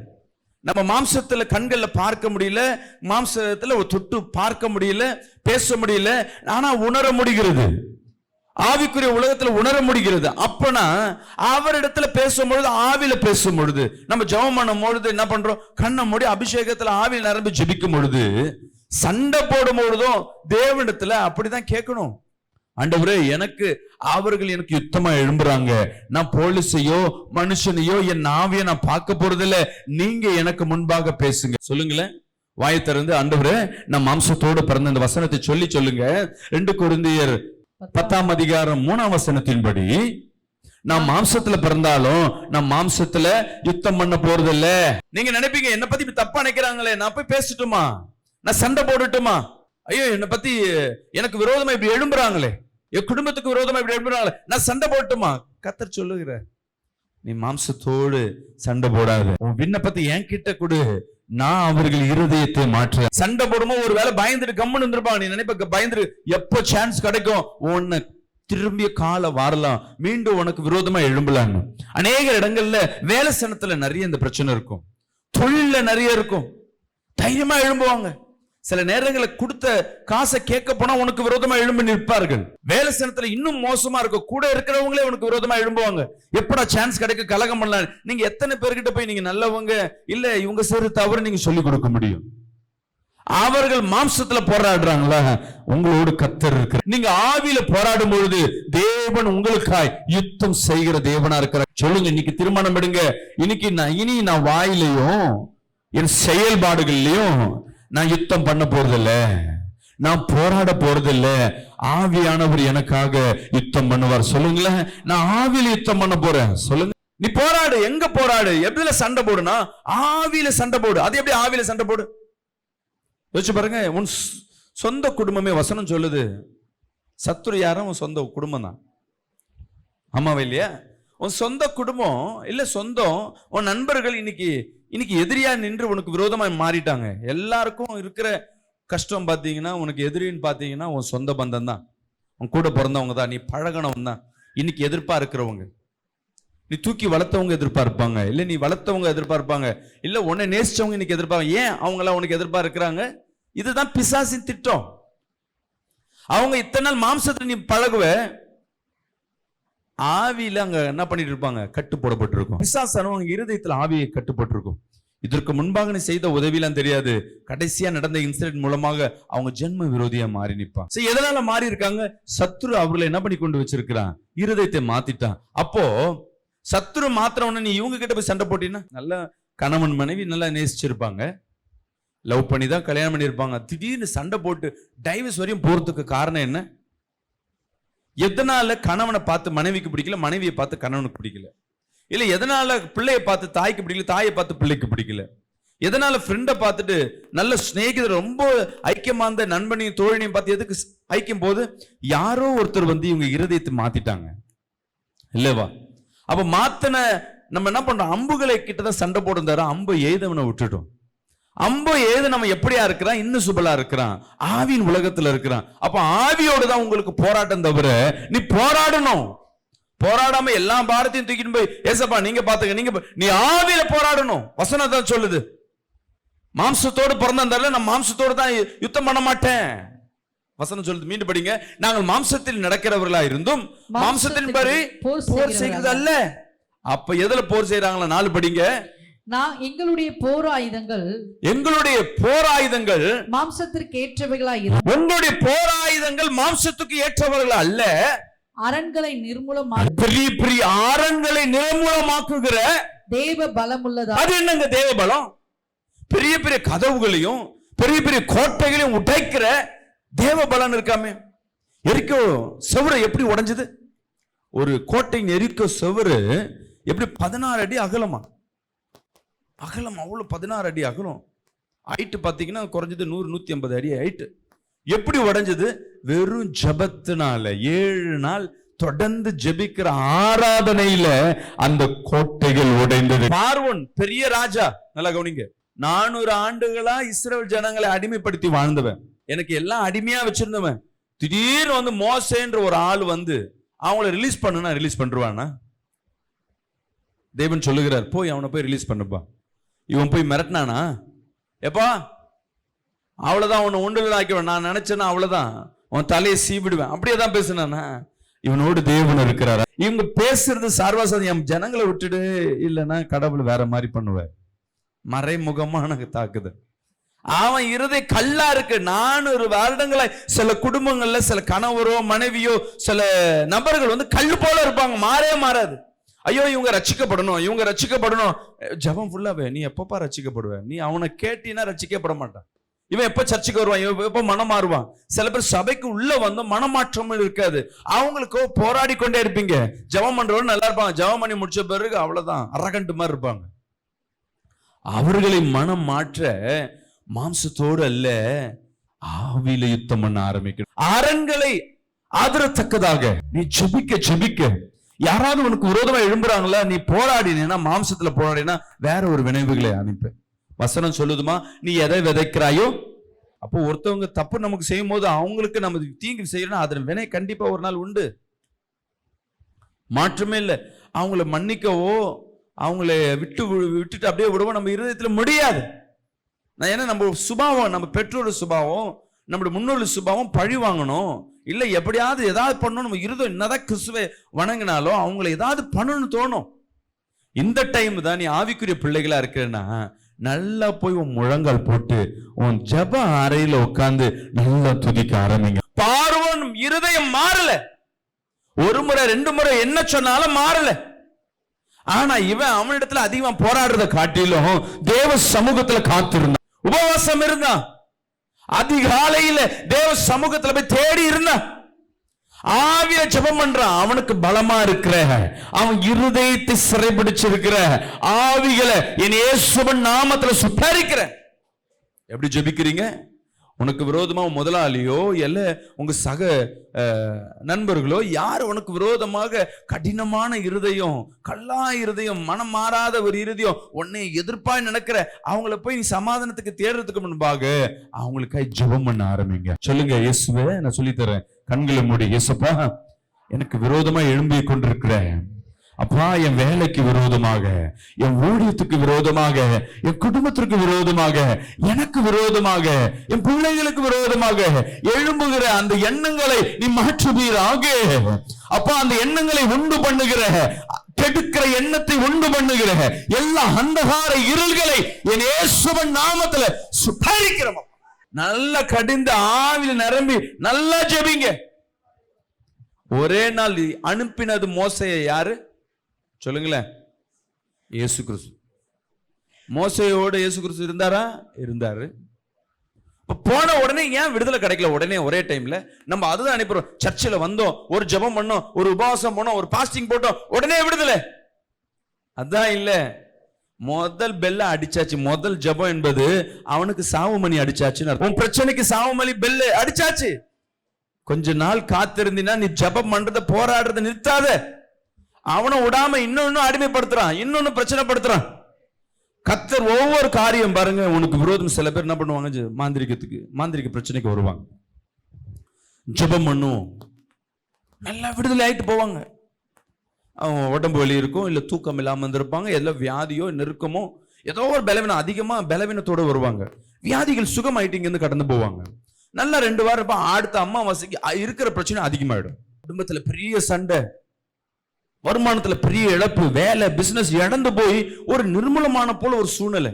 நம்ம மாம்சத்துல கண்கள்ல பார்க்க முடியல, மாம்சத்துல தொட்டு பார்க்க முடியல, பேச முடியல, ஆனா உணர முடிகிறது. ஆவிக்குரிய உலகத்துல உணர முடிகிறது. அப்பனா அவரிடத்துல பேசும்பொழுது, ஆவியில பேசும் பொழுது, நம்ம ஜெபம் பண்ணும் பொழுது என்ன பண்றோம்? கண்ணை மூடி அபிஷேகத்துல ஆவியில் நிரம்பி ஜெபிக்கும் பொழுது, சண்டை போடும் பொழுதும் தேவனிடத்துல அப்படிதான் கேட்கணும். ஆண்டவரே, அவர்கள் எனக்கு யுத்தமா எழும்புறாங்க, நான் போலீஸையோ மனுஷனையோ என் ஆவியை நான் பார்க்க போறதில்ல, நீங்க எனக்கு முன்பாக பேசுங்க. சொல்லுங்களேன், வாயை திறந்து, ஆண்டவரே நான் மாம்சத்தோடு பிறந்த இந்த வசனத்தை சொல்லுங்க. 2 கொரிந்தியர் 10ஆம் அதிகாரம் 3ஆம் வசனத்தின்படி, நான் மாம்சத்துல பிறந்தாலும் நான் மாம்சத்துல யுத்தம் பண்ண போறதில்ல. நீங்க நினைப்பீங்க, என்னை பத்தி தப்பா நினைக்கிறாங்களே, நான் போய் பேசட்டுமா, நான் சண்டை போடட்டுமா, ஐயோ என்னை பத்தி எனக்கு விரோதமா இப்படி எழும்புறாங்களே, என் குடும்பத்துக்கு விரோதமா இப்படி எழும்புறாங்களே, நான் சண்டை போடட்டுமா? கர்த்தர் சொல்லுகிற, நீ மாம்சத்தோடு சண்டை போடாத, உன் விண்ணப்பத்தை என் கிட்ட கொடு, நான் அவர்கள் இருதயத்தை மாற்ற. சண்டை போடும்போது ஒரு வேலை பயந்துட்டு கம்முன்னு இருந்திருப்பாங்க. நீ நினைப்ப பயந்துட்டு எப்போ சான்ஸ் கிடைக்கும் உன்னை திரும்பிய கால வாரலாம், மீண்டும் உனக்கு விரோதமா எழும்பலான்னு. அநேக இடங்கள்ல வேலை ஸ்தலத்துல நிறைய இந்த பிரச்சனை இருக்கும், தொழில நிறைய இருக்கும், தைரியமா எழும்புவாங்க. சில நேரங்களை கொடுத்த காசை கேட்க போனா உனக்கு விரோதமா எழும்பி நிற்பார்கள். வேலை ஸ்தலத்துல இன்னும் மோசமா இருக்கும், கூட இருக்கிறவங்களே உனக்கு விரோதமா எழும்புவாங்க. எப்படா சான்ஸ் கிடைக்க கலகம் பண்ணலாம். நீங்க எத்தனை பேர்கிட்ட போய் நீங்க நல்லவங்க இல்ல இவங்க செய்யற தவறு நீங்க சொல்லிக் கொடுக்க முடியும்? அவர்கள் மாம்சத்துல போராடுறாங்களா, உங்களோடு கர்த்தர் இருக்கிற. நீங்க ஆவியில போராடும் பொழுது தேவன் உங்களுக்காய் யுத்தம் செய்கிற தேவனா இருக்கிறார். சொல்லுங்க, இன்னைக்கு தீர்மானம் எடுங்க, இனி நான் வாயிலையும் என் செயல்பாடுகள்லயும் நான் யுத்தம் பண்ண போறதில்ல, நான் போராட போறதில்ல, ஆவியானவர் எனக்காக யுத்தம் பண்ணுவார். சொல்லுங்களேன், நான் ஆவியில யுத்தம் பண்ண போறேன். சொல்லுங்க, நீ போராடு. எங்க போராடு? எப்படில சண்டை போடுனா ஆவியில சண்டை போடு. அது எப்படி ஆவியில சண்டை போடு? யோசிச்சு பாருங்க. உன் சொந்த குடும்பமே வசனம் சொல்லுது, சத்துரு யாரும் உன் சொந்த குடும்பம் தான். ஆமாவா இல்லையா? உன் சொந்த குடும்பம் இல்ல சொந்தம், உன் நண்பர்கள் இன்னைக்கு எதிரியா நின்று உனக்கு விரோதமா மாறிட்டாங்க. எல்லாருக்கும் இருக்கிற கஷ்டம் பாத்தீங்கன்னா, உனக்கு எதிரின்னு பாத்தீங்கன்னா உன் சொந்த பந்தம் தான், உன் கூட பிறந்தவங்க தான், நீ பழகணவன் தான். இன்னைக்கு எதிர்ப்பா இருக்கிறவங்க, நீ தூக்கி வளர்த்தவங்க எதிர்ப்பா இருப்பாங்க, இல்ல நீ வளர்த்தவங்க எதிர்ப்பா இருப்பாங்க, இல்ல உன்னை நேசிச்சவங்க இன்னைக்கு எதிர்ப்பாங்க. ஏன் அவங்க எல்லாம் உனக்கு எதிர்ப்பா இருக்கிறாங்க? இதுதான் பிசாசின் திட்டம். அவங்க இத்தனை நாள் மாம்சத்துல நீ பழகுவ, ஆவியில அங்க என்ன பண்ணிட்டு இருப்பாங்க? கட்டு போடப்பட்டிருக்கும். பிசாசானவங்க இருதயத்துல ஆவியை கட்டுப்பட்டிருக்கும். இதற்கு முன்பாக நீ செய்த உதவியெல்லாம் தெரியாது, கடைசியா நடந்த இன்சிடென்ட் மூலமாக அவங்க ஜென்ம விரோதியா மாறி நிற்பாங்க. சரி, எதனால மாறி இருக்காங்க? சத்துரு அவர்களை என்ன பண்ணி கொண்டு வச்சிருக்கிறான்? இருதயத்தை மாத்திட்டான். அப்போ சத்துரு மாத்திரவன நீ இவங்க கிட்ட போய் சண்டை போட்டீங்கன்னா, நல்ல கணவன் மனைவி நல்லா நேசிச்சிருப்பாங்க, லவ் பண்ணி தான் கல்யாணம் பண்ணியிருப்பாங்க, திடீர்னு சண்டை போட்டு டைவர்ஸ் வரையும் போறதுக்கு காரணம் என்ன? எதனால கணவனை பார்த்து மனைவிக்கு பிடிக்கல, மனைவியை பார்த்து கணவனுக்கு பிடிக்கல? இல்ல எதனால பிள்ளையை பார்த்து தாய்க்கு பிடிக்கல, தாயை பார்த்து பிள்ளைக்கு பிடிக்கல? எதனால ஃப்ரெண்டை பார்த்துட்டு நல்ல ஸ்நேகிதர் ரொம்ப ஐக்கியமா இருந்த நண்பனையும் தோழனையும் பார்த்து எதுக்கு ஐக்கியம் போது? யாரோ ஒருத்தர் வந்து இவங்க இருதயத்தை மாத்திட்டாங்க இல்லவா? அப்ப மாத்தின நம்ம என்ன பண்றோம்? அம்புகளை கிட்டதான் சண்டை போடுறாரு, அம்பு எய்தவனை விட்டுட்டோம். அம்பு ஏது நம்ம எப்படியா இருக்கிறான்? இன்னும் சுபலா இருக்கிறான், ஆவியின் உலகத்துல இருக்கிறான். அப்ப ஆவியோடு தான் உங்களுக்கு போராட்டம் தவிர நீ போராடணும். போராடாம எல்லா பாரத்தையும் தூக்கிட்டு போய் ஏசப்பா நீங்க பாத்துக்க, நீ ஆவியில போராடணும். வசனம் தான் சொல்லுது, மாம்சத்தோடு பிறந்தால நான் மாம்சத்தோடு தான் யுத்தம் பண்ண மாட்டேன். வசனம் சொல்லுது, மீண்டும் படிங்க. நாங்கள் மாம்சத்தில் நடக்கிறவர்களா இருந்தும் மாம்சத்தின் படி போர் செய்கிறது அல்ல. அப்ப எதுல போர் செய்யறாங்களா? 4 படிங்க. எங்களுடைய போர் ஆயுதங்கள் மாம்சத்திற்கு ஏற்றவைகளாய் இருக்கும். உங்களுடைய போர் ஆயுதங்கள் மாம்சத்துக்கு ஏற்றவர்களா அல்ல, அரண்களை நிர்மூலமாக்குகிற பெரிய பெரிய அரண்களை நிர்மூலமாக்குகிற தேவ பலம் உள்ளதா. அது என்னங்க தேவ பலம்? பெரிய பெரிய கதவுகளையும் பெரிய பெரிய கோட்டைகளையும் உடைக்கிற தேவ பலம் இருக்காமே. எரிக்கோ செவரு எப்படி உடைஞ்சது? ஒரு கோட்டையின் எரிக்கோ செவரு எப்படி 16 அடி அகலமா? அகலம் அவ்வளவு 16 அடி அகலம். ஹைட்டு பார்த்தீங்கன்னா குறைஞ்சது 100-150 அடி ஹைட்டு. எப்படி உடைஞ்சது? வெறும் ஜபத்தினால 7 நாள் தொடர்ந்து ஜெபிக்கிற ஆராதனையில அந்த கோட்டைகள் உடைந்தது. பார்வோன் பெரிய ராஜா, நல்லா கவனிங்க, 400 ஆண்டுகளா இஸ்ரவேல் ஜனங்களை அடிமைப்படுத்தி வாழ்ந்தவன், எனக்கு எல்லாம் அடிமையா வச்சிருந்தவன். திடீர்னு வந்து மோசேன்ற ஒரு ஆள் வந்து அவங்கள ரிலீஸ் பண்ணுனா ரிலீஸ் பண்ணுவானா? தேவன் சொல்லுகிறார், போய் அவனை போய் ரிலீஸ் பண்ணுப்பா. இவன் போய் மிரட்டினானா? எப்பா அவ்வளவுதான், உன்னை ஒன்றுல ஆக்கிடுவேன், நான் நினைச்சேன்னா அவ்வளவுதான், உன் தலையை சீவிடுவேன், அப்படியே தான் பேசினானா? இவனோடு தேவன் இருக்கிறாரா? இவங்க பேசுறது சார்வாசாதி ஜனங்களை விட்டுடு, இல்லைன்னா கடவுள் வேற மாதிரி பண்ணுவார். மறைமுகமான தாக்குதல். அவன் இருதை கல்லா இருக்கு. 400 வருடங்களா சில குடும்பங்கள்ல சில கணவரோ மனைவியோ சில நபர்கள் வந்து கல்லு போல இருப்பாங்க, மாறவே மாறாது. ஐயோ இவங்க ரட்சிக்கப்படணும், இவங்க ரட்சிக்கப்படணும். ஜபம் ஃபுல்லாவே நீ எப்பப்பா ரட்சிக்கப்படுவ? நீ அவனை கேட்டீன்னா ரட்சிக்கப்பட மாட்டான். இவன் எப்ப சர்ச்சைக்கு வருவான், இவன் எப்ப மனம் மாறுவான். சில பேர் சபைக்கு உள்ள வந்து மனமாற்றம் இருக்காது. அவங்களுக்கோ போராடி கொண்டே இருப்பீங்க. ஜபம் பண்றவங்க நல்லா இருப்பாங்க, ஜபம் பண்ணி முடிச்ச பிறகு அவ்வளவுதான் அரகண்டு மாதிரி இருப்பாங்க. அவர்களை மனம் மாற்ற மாம்சத்தோடு அல்ல, ஆவியில யுத்தம் பண்ண ஆரம்பிக்கணும். அரண்களை ஆதரத்தக்கதாக நீ ஜெபிக்க ஜெபிக்க யாராவது உனக்கு விரோதமா எழும்புறாங்களா, நீ போராடினா, மாம்சத்துல போராடினா வேற ஒரு விளைவுகளை அனுப்ப. வசனம் சொல்லுதுமா, நீ எதை விதைக்கிறாயோ. அப்போ ஒருத்தவங்க தப்பு நமக்கு செய்யும் போது அவங்களுக்கு நம்ம தீங்கு செய்யணும், அதன் வினை கண்டிப்பா ஒரு நாள் உண்டு, மாற்றமே இல்லை. அவங்கள மன்னிக்கவோ அவங்கள விட்டுட்டு அப்படியே விடவோ நம்ம இருதயத்துல முடியாது. ஏன்னா நம்ம சுபாவம், நம்ம பெற்றோர் சுபாவம், நம்முடைய முன்னோர்கள் சுபாவம் பழி வாங்கணும், இல்ல எப்படியாவது ஏதாவது பண்ணணும். நம்ம இருதயம் என்னதான் கிறிஸ்துவை வணங்கினாலும் அவங்களை ஏதாவது பண்ணணும்னு தோணும். இந்த டைம் தான் நீ ஆவிக்குரிய பிள்ளைகளா இருக்கிறன்னா நல்லா போய் உன் முழங்கால் போட்டு உன் ஜப அறையில உட்கார்ந்து நல்லா துதிக்க ஆரம்பிங்க. பார்வோன் இருதயம் மாறல, ஒரு முறை 2 முறை என்ன சொன்னாலும் மாறல. ஆனா இவன் அவனிடத்துல அதிகமா போராடுறத காட்டிலும் தேவ சமூகத்துல காத்திருந்தான், உபவாசம் இருந்தான், அதிகாலையில தேவ சமூகத்துல போய் தேடி இருந்தான், ஆவிய ஜெபம் பண்றான். அவனுக்கு பலமா இருக்கிற, அவன் இருதயத்தை சிறைபிடிச்சிருக்கிற ஆவிகளை என் இயேசுவின் நாமத்துல சுட்டரிக்கிற. எப்படி ஜெபிக்கிறீங்க? உனக்கு விரோதமா முதலாளியோ இல்ல உங்க சக நண்பர்களோ யார் உனக்கு விரோதமாக கடினமான இருதயம், கல்லா இருதயம், மனம் மாறாத ஒரு இருதயம், உன்னை எதிர்ப்பாய் நினைக்கிற அவங்கள போய் நீ சமாதானத்துக்கு தேடுறதுக்கு முன்பாக அவங்களுக்காய் ஜெபம் பண்ண ஆரம்பிங்க. சொல்லுங்க, இயேசுவே நான் சொல்லித்தரேன், கண்களை மூடி, இயேசுப்பா எனக்கு விரோதமா எழும்பி கொண்டிருக்கிறேன் அப்பா, என் வேலைக்கு விரோதமாக, என் ஊழியத்துக்கு விரோதமாக, என் குடும்பத்திற்கு விரோதமாக, எனக்கு விரோதமாக, என் பிள்ளைகளுக்கு விரோதமாக எழும்புகிற அந்த எண்ணங்களை நீ மாற்றுவீராக. அப்பா, அந்த எண்ணங்களை உண்டு பண்ணுகிற, கெடுக்கிற எண்ணத்தை உண்டு பண்ணுகிற எல்லா அந்தகார இருள்களை என் இயேசுவின் நாமத்துல சுட்டரிக்கிறோம். நல்லா கடிந்து ஆவியில் நிரம்பி நல்லா ஜெபிங்க. ஒரே நாள் அனுப்பினது மோசேயை யாரு சொல்லுங்களேன்? இயேசு கிறிஸ்து. மோசேயோடு இயேசு கிறிஸ்து இருந்தாரா? இருந்தாரு. போன உடனே ஏன் விடுதலை கிடைக்கல? உடனே ஒரே டைம்ல நம்ம அதுதான் அனுப்புறோம். சர்ச்சில் வந்தோம், ஒரு ஜெபம் பண்ணோம், ஒரு உபவாசம் பண்ணோம், ஒரு பாஸ்டிங் போட்டோம், உடனே விடுதலை. அதான் இல்ல. முதல் பெல்ல அடிச்சாச்சு. முதல் ஜெபம் என்பது அவனுக்கு சாவுமணி அடிச்சாச்சு. உன் பிரச்சனைக்கு சாவுமணி பெல்ல அடிச்சாச்சு. கொஞ்ச நாள் காத்திருந்தீனா நீ ஜெபம் பண்றத, போராடுறத நிறுத்தாத. அவனை விடாம இன்னொன்னு அடிமைப்படுத்துறான், இன்னொன்னு பிரச்சனைப்படுத்துறான். கர்த்தர் ஒவ்வொரு காரியம் பாருங்க. உனக்கு விரோதம் சில பேர் என்ன பண்ணுவாங்க, மாந்திரிக பிரச்சனைக்கு வருவாங்க, ஜெபம் பண்ணும், நல்லா விடுதலை ஆயிட்டு போவாங்க. அவங்க உடம்பு வலி இருக்கும், இல்ல தூக்கம் இல்லாம இருந்திருப்பாங்க, எல்லாம் வியாதியோ நெருக்கமோ ஏதோ ஒரு பலவீனம், அதிகமா பலவீனத்தோட வருவாங்க. வியாதிகள் சுகமாயிட்டு இங்க இருந்து கடந்து போவாங்க. நல்லா 2 வாரம் இருப்பான். அடுத்த அம்மாவாசைக்கு இருக்கிற பிரச்சனை அதிகமாயிடும். குடும்பத்துல பெரிய சண்டை, வருமானத்துல பெரிய இழப்பு, வேலை பிசினஸ் இழந்து போய் ஒரு நிர்மூலமான போல ஒரு சூழ்நிலை,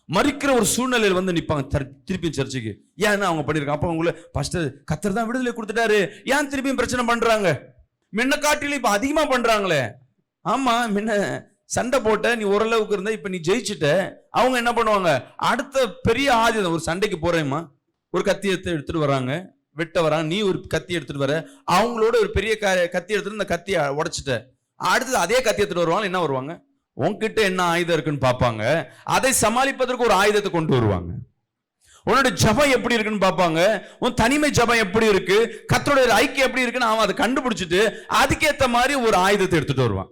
மறிக்கிற ஒரு சூழ்நிலையில் வந்து நிப்பாங்க திருப்பி சர்ச்சைக்கு. ஏன்னா அவங்க பண்ணிருக்காங்க. அப்ப அவங்கள ஃபர்ஸ்ட் கர்த்தர் தான் விடுதலை கொடுத்துட்டாரு, ஏன் திருப்பியும் பிரச்சனை பண்றாங்க? முன்ன காட்டிலும் இப்ப அதிகமா பண்றாங்களே. ஆமா, முன்ன சண்டை போட்ட நீ ஓரளவுக்கு இருந்த, இப்ப நீ ஜெயிச்சுட்ட. அவங்க என்ன பண்ணுவாங்க, அடுத்த பெரிய ஆயுதம், ஒரு சண்டைக்கு போறேம்மா, ஒரு கத்தியத்தை எடுத்துட்டு வராங்க, வெட்ட வராங்க, நீ ஒரு கத்தி எடுத்துட்டு வர, அவங்களோட ஒரு பெரிய கத்தி எடுத்துட்டு இந்த கத்தியை உடைச்சிட்ட, அடுத்தது அதே கத்தி எடுத்துட்டு வருவாங்க. என்ன வருவாங்க, உன்கிட்ட என்ன ஆயுதம் இருக்குன்னு பார்ப்பாங்க, அதை சமாளிப்பதற்கு ஒரு ஆயுதத்தை கொண்டு வருவாங்க. உன்னோட ஜபம் எப்படி இருக்குன்னு பார்ப்பாங்க, உன் தனிமை ஜபம் எப்படி இருக்கு, கர்த்தருடைய ஐக்கியம் எப்படி இருக்குன்னு அவன் அதை கண்டுபிடிச்சிட்டு அதுக்கேற்ற மாதிரி ஒரு ஆயுதத்தை எடுத்துட்டு வருவான்.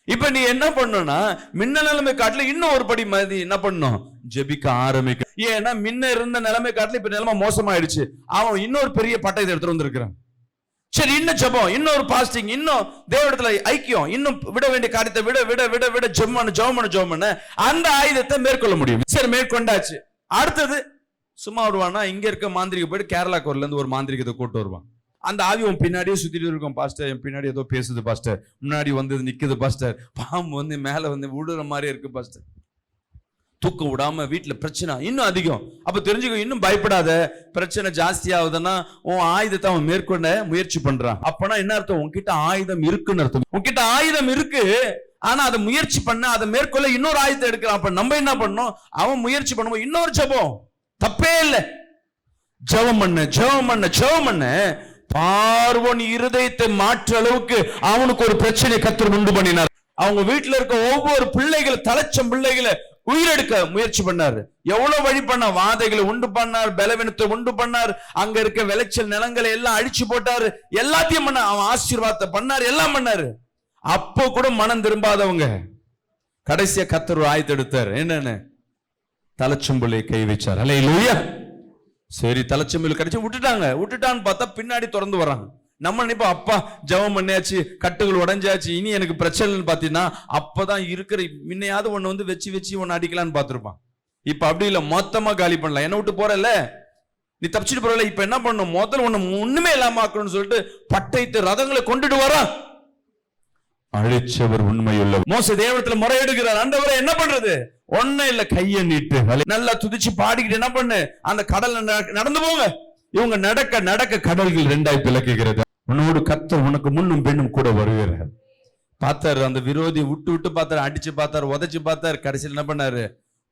இப்ப நீ என்ன பண்ணணும்னா, முன்ன நிலைமை காட்டுல இன்னும் ஒரு படி மாதிரி என்ன பண்ணணும், ஜெபிக்க ஆரம்பிக்க. ஏன்னா முன்ன இருந்த நிலைமை காட்டுல இப்ப நிலைமை மோசமாயிடுச்சு. அவன் இன்னொரு பெரிய பட்டயத்தை எடுத்துட்டு வந்திருக்கிறான். சரி, இன்னும் ஜெபம், இன்னொரு பாஸ்டிங், இன்னும் தேவனிடத்துல ஐக்கியம், இன்னும் விட வேண்டிய காரியத்தை விட விட விட விட ஜெபம் பண்ண அந்த ஆயுதத்தை மேற்கொள்ள முடியும். சரி, மேற்கொண்டாச்சு. அடுத்தது சும்மா வருவானா, இங்க இருக்க மாந்திரிக போயிட்டு கேரளா கோர்ல இருந்து ஒரு மாந்திரிகத்தை கூட்டு வருவான். அந்த ஆவி உன் பின்னாடியே சுத்திட்டு இருக்கும். பாஸ்டர் என் பின்னாடி ஏதோ பேசுது பாஸ்டர், முன்னாடி வந்து நிக்குது பாஸ்டர், பாம்பு வந்து மேல வந்து விடுற மாதிரி இருக்கு பாஸ்டர், தூக்கம் விடாம வீட்டுல பிரச்சனை இன்னும் அதிகம். அப்ப தெரிஞ்சுக்க, இன்னும் பயப்படாத. பிரச்சனை ஜாஸ்தி ஆகுதுன்னா உன் ஆயுதத்தை அவன் மேற்கொண்ட முயற்சி பண்றான். அப்பனா என்ன அர்த்தம்? உன்கிட்ட ஆயுதம் இருக்குன்னு அர்த்தம். உன்கிட்ட ஆயுதம் இருக்கு, ஆனா அதை முயற்சி பண்ண, அதை மேற்கொள்ள இன்னொரு ஆயுதத்தை எடுக்கிறான். அப்ப நம்ம என்ன பண்ணணும்? அவன் முயற்சி பண்ணுவோம், இன்னொரு ஜெபம் தப்பே இல்லை. ஜெபம் பண்ண ஜெபம் பண்ண ஜெபம் பண்ண பார்வோன் இருதயத்தை மாற்ற அளவுக்கு அவனுக்கு ஒரு பிரச்சனை கர்த்தர் உண்டு பண்ணினார். அவங்க வீட்டுல இருக்க ஒவ்வொரு பிள்ளைகளை, தலைச்சம் பிள்ளைகளை உயிரெடுக்க முயற்சி பண்ணாரு. எவ்வளவு வழி பண்ண, வாதைகளை உண்டு பண்ணார், பலவீனத்தை உண்டு பண்ணார், அங்க இருக்க விளைச்சல் நிலங்களை எல்லாம் அழிச்சு போட்டாரு, எல்லாத்தையும் பண்ண, அவன் ஆசீர்வாதத்தை பண்ணாரு, எல்லாம் பண்ணாரு. அப்போ கூட மனம் திரும்பாதவங்க கடைசியா கர்த்தர் ஒரு ஆயத்தை எடுத்தார். என்னன்னு? தலைச்சம்புலை கை வச்சார். அல்லேலூயா. சரி, தலைச்சம்புல கிடைச்சு விட்டுட்டான்னு பார்த்தா பின்னாடி திறந்து வர்றாங்க. நம்ம நினைப்போம், அப்பா ஜெபம் பண்ணியாச்சு, கட்டுகள் உடைஞ்சாச்சு, இனி எனக்கு பிரச்சனைன்னு பாத்தீங்கன்னா அப்பதான் இருக்கிற முன்னையாவது ஒண்ணு வந்து வச்சு ஒன்னு அடிக்கலான்னு பார்த்திருப்பான். இப்ப அப்படி இல்ல, மொத்தமா காலி பண்ணலாம். என்ன விட்டு போறல, நீ தப்பிச்சுட்டு போறல, இப்ப என்ன பண்ணும்? முதல்ல ஒண்ணு ஒண்ணுமே இல்லாம ஆக்கணும்னு சொல்லிட்டு பட்டயத்து ரதங்களை கொண்டுட்டு வரான். அழிச்சவர் உண்மையுள்ள மோசே தேவத்துல முறையிடுகிறார். ஆண்டவரே என்ன பண்றது? ஒன்னும் இல்ல, கையை நீட்டு நல்லா துதிச்சு பாடிக்கிட்டு என்ன பண்ணு, அந்த கடல்ல நடந்து போங்க. இவங்க நடக்க நடக்க கடல்கள் ரெண்டாய் பிளக்குகிறது. உன்னோடு கர்த்தர் உனக்கு முன்னும் பெண்ணும் கூட வருகிறார். பார்த்தாரு, அந்த விரோதியை விட்டு பார்த்தாரு, அடிச்சு பார்த்தாரு, உதைச்சு பார்த்தாரு. கடைசியில் என்ன பண்ணாரு?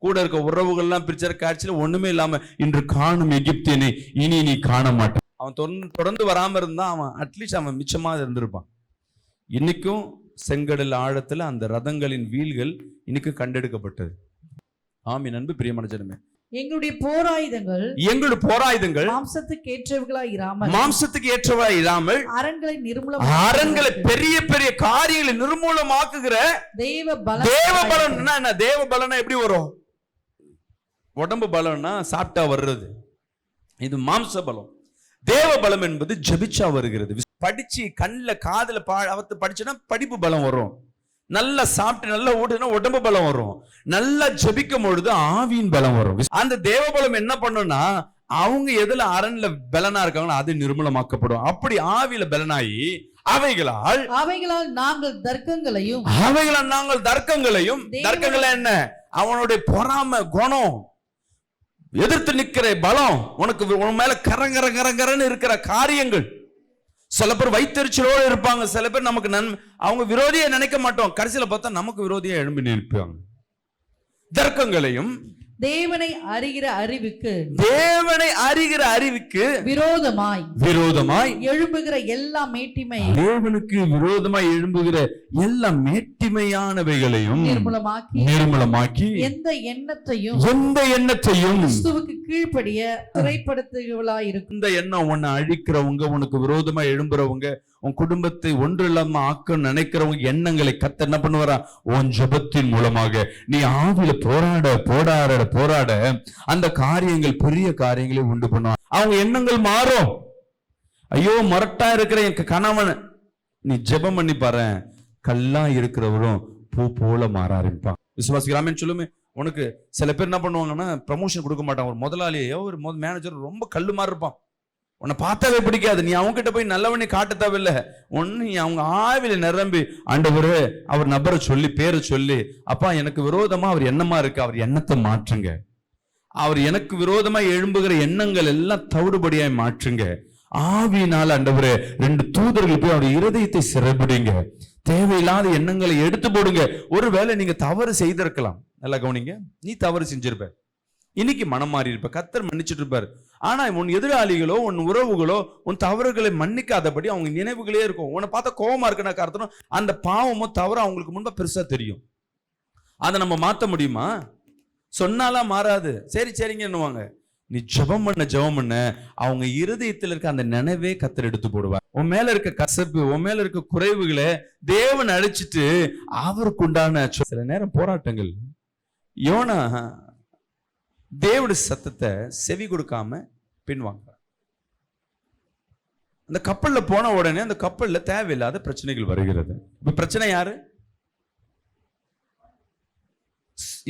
கூட இருக்க உறவுகள் எல்லாம் பிரிச்சாரு. காட்சியில ஒண்ணுமே இல்லாம, இன்று காணும் எகிப்தியனை இனி நீ காண மாட்டான். அவன் தொடர்ந்து வராம இருந்தா அவன் அட்லீஸ்ட் அவன் மிச்சமா இருந்திருப்பான். இன்னைக்கும் செங்கடல் ஆழத்துல அந்த ரதங்களின் வீல்கள் இன்னைக்கு கண்டெடுக்கப்பட்டது. ஆமீன். அன்பு பிரியமான ஜனமே, எங்களுடைய போராயுதங்கள் மாம்சத்துக்கு ஏற்றவா இராமல் அரண்களை பெரிய பெரிய காரியங்களை நிர்மூலமாக்குகிற தேவ பலன். என்ன தேவ பலனா எப்படி வரும்? உடம்பு பலம்னா சாப்பிட்டா வர்றது, இது மாம்ச பலம். தேவ பலம் என்பது ஜெபிச்சா வருகிறது. படிச்சு கண்ணுல காதுல அவத்து படிச்சுன்னா படிப்பு பலம் வரும். நல்லா சாப்பிட்டு நல்லா ஓடுனா உடம்பு பலம் வரும். நல்லா ஜெபிக்கும் பொழுது ஆவியின் பலம் வரும். அந்த தேவ பலம் என்ன பண்ணும்னா, அவங்க எதுல அரண்ல பலனா இருக்காங்களோ அது நிர்மூலமாக்கப்படும். அப்படி ஆவியில பலனாயி அவைகளால் நாங்கள் தர்க்கங்களையும் தர்க்கங்களை என்ன, அவனுடைய பொறாமை குணம், எதிர்த்து நிக்கிற பலம், உனக்கு உன் மேல கரங்கரன்னு இருக்கிற காரியங்கள். சில பேர் வைத்தறிச்சலோடு இருப்பாங்க, சில பேர் நமக்கு அவங்க விரோதியை நினைக்க மாட்டோம், கடைசியில பார்த்தா நமக்கு விரோதியா எழும்பி நிற்பாங்க. தர்க்கங்களையும் தேவனை அறிகிற அறிவுக்கு விரோதமாய் எழும்புகிற எல்லா மேட்டிமை, தேவனுக்கு விரோதமாய் எழும்புகிற எல்லா மேட்டிமையானவைகளையும் நிர்மூலமாக்கி எந்த எண்ணத்தையும் கிறிஸ்துவுக்கு கீழ்ப்படிய சிறைப்படுத்துகிறவர்களாய் இருக்கும். இந்த எண்ணம் உன்னை அழிக்கிறவங்க, உனக்கு விரோதமா எழும்புறவங்க, உன் குடும்பத்தை ஒன்று இல்லாம ஆக்க நினைக்கிறவங்க எண்ணங்களை கர்த்தர் என்ன பண்ணுவாரா? உன் ஜெபத்தின் மூலமாக நீ ஆவில போராட அந்த காரியங்கள், பெரிய காரியங்களை உண்டு பண்ணுவாங்க. அவங்க எண்ணங்கள் மாறும். ஐயோ மொரட்டா இருக்கிற என் கணவன், நீ ஜெபம் பண்ணி பாரு, கல்லா இருக்கிறவரும் பூ போல மாற ஆரம்பிப்பான். விசுவாசிக்கலாமே சொல்லுமே. உனக்கு சில பேர் என்ன பண்ணுவாங்கன்னா, ப்ரமோஷன் கொடுக்க மாட்டாங்க. ஒரு முதலாளியோ ஒரு மேனேஜர் ரொம்ப கல்லு மாதிரி இருப்பான், உன்னை பார்த்தாவே பிடிக்காது. நீ அவங்க கிட்ட போய் நல்லவனே காட்ட தேவையில்லை. ஒன்னு அவங்க ஆவில நிரம்பி, ஆண்டவரே அவர் நபரை சொல்லி பேரை சொல்லி, அப்பா எனக்கு விரோதமா அவர் எண்ணமா இருக்கு, அவர் எண்ணத்தை மாற்றுங்க, அவர் எனக்கு விரோதமா எழும்புகிற எண்ணங்கள் எல்லாம் தவிடுபடியாய் மாற்றுங்க. ஆவியினால ஆண்டவரே 2 தூதர்கள் போய் அவருடைய இருதயத்தை சிறைபிடிங்க, தேவையில்லாத எண்ணங்களை எடுத்து போடுங்க. ஒருவேளை நீங்க தவறு செய்திருக்கலாம், நல்லா கவனிங்க, நீ தவறு செஞ்சிருப்ப, இன்னைக்கு மனம் மாறி இருப்ப, கர்த்தர் மன்னிச்சுட்டு இருப்பாரு. ஆனா உன் எதிராளிகளோ உன் உறவுகளோ உன் தவறுகளை மன்னிக்காதபடி அவங்க நினைவுகளே இருக்கும். உன்னை பார்த்தா கோபமா இருக்குன்னா காரணம் அந்த பாவமோ தவறு அவங்களுக்கு முன்பா பெருசா தெரியும். அதை நம்ம மாத்த முடியுமா? சொன்னாலாம் மாறாது. சரிங்கன்னுவாங்க. நீ ஜெபம் பண்ண அவங்க இருதயத்தில் இருக்க அந்த நினைவே கர்த்தர் எடுத்து போடுவார். உன் மேல இருக்க கசப்பு, உன் மேல இருக்க குறைவுகளை தேவன் அழிச்சிட்டு அவருக்கு உண்டான சில நேரம் போராட்டங்கள். யோனா தேவனுடைய சத்தத்தை செவி கொடுக்காம பின்வாங்க. அந்த கப்பல்ல போன உடனே அந்த கப்பல்ல தேவையில்லாத பிரச்சனைகள் வருகிறது. இப்ப பிரச்சனை யாரு?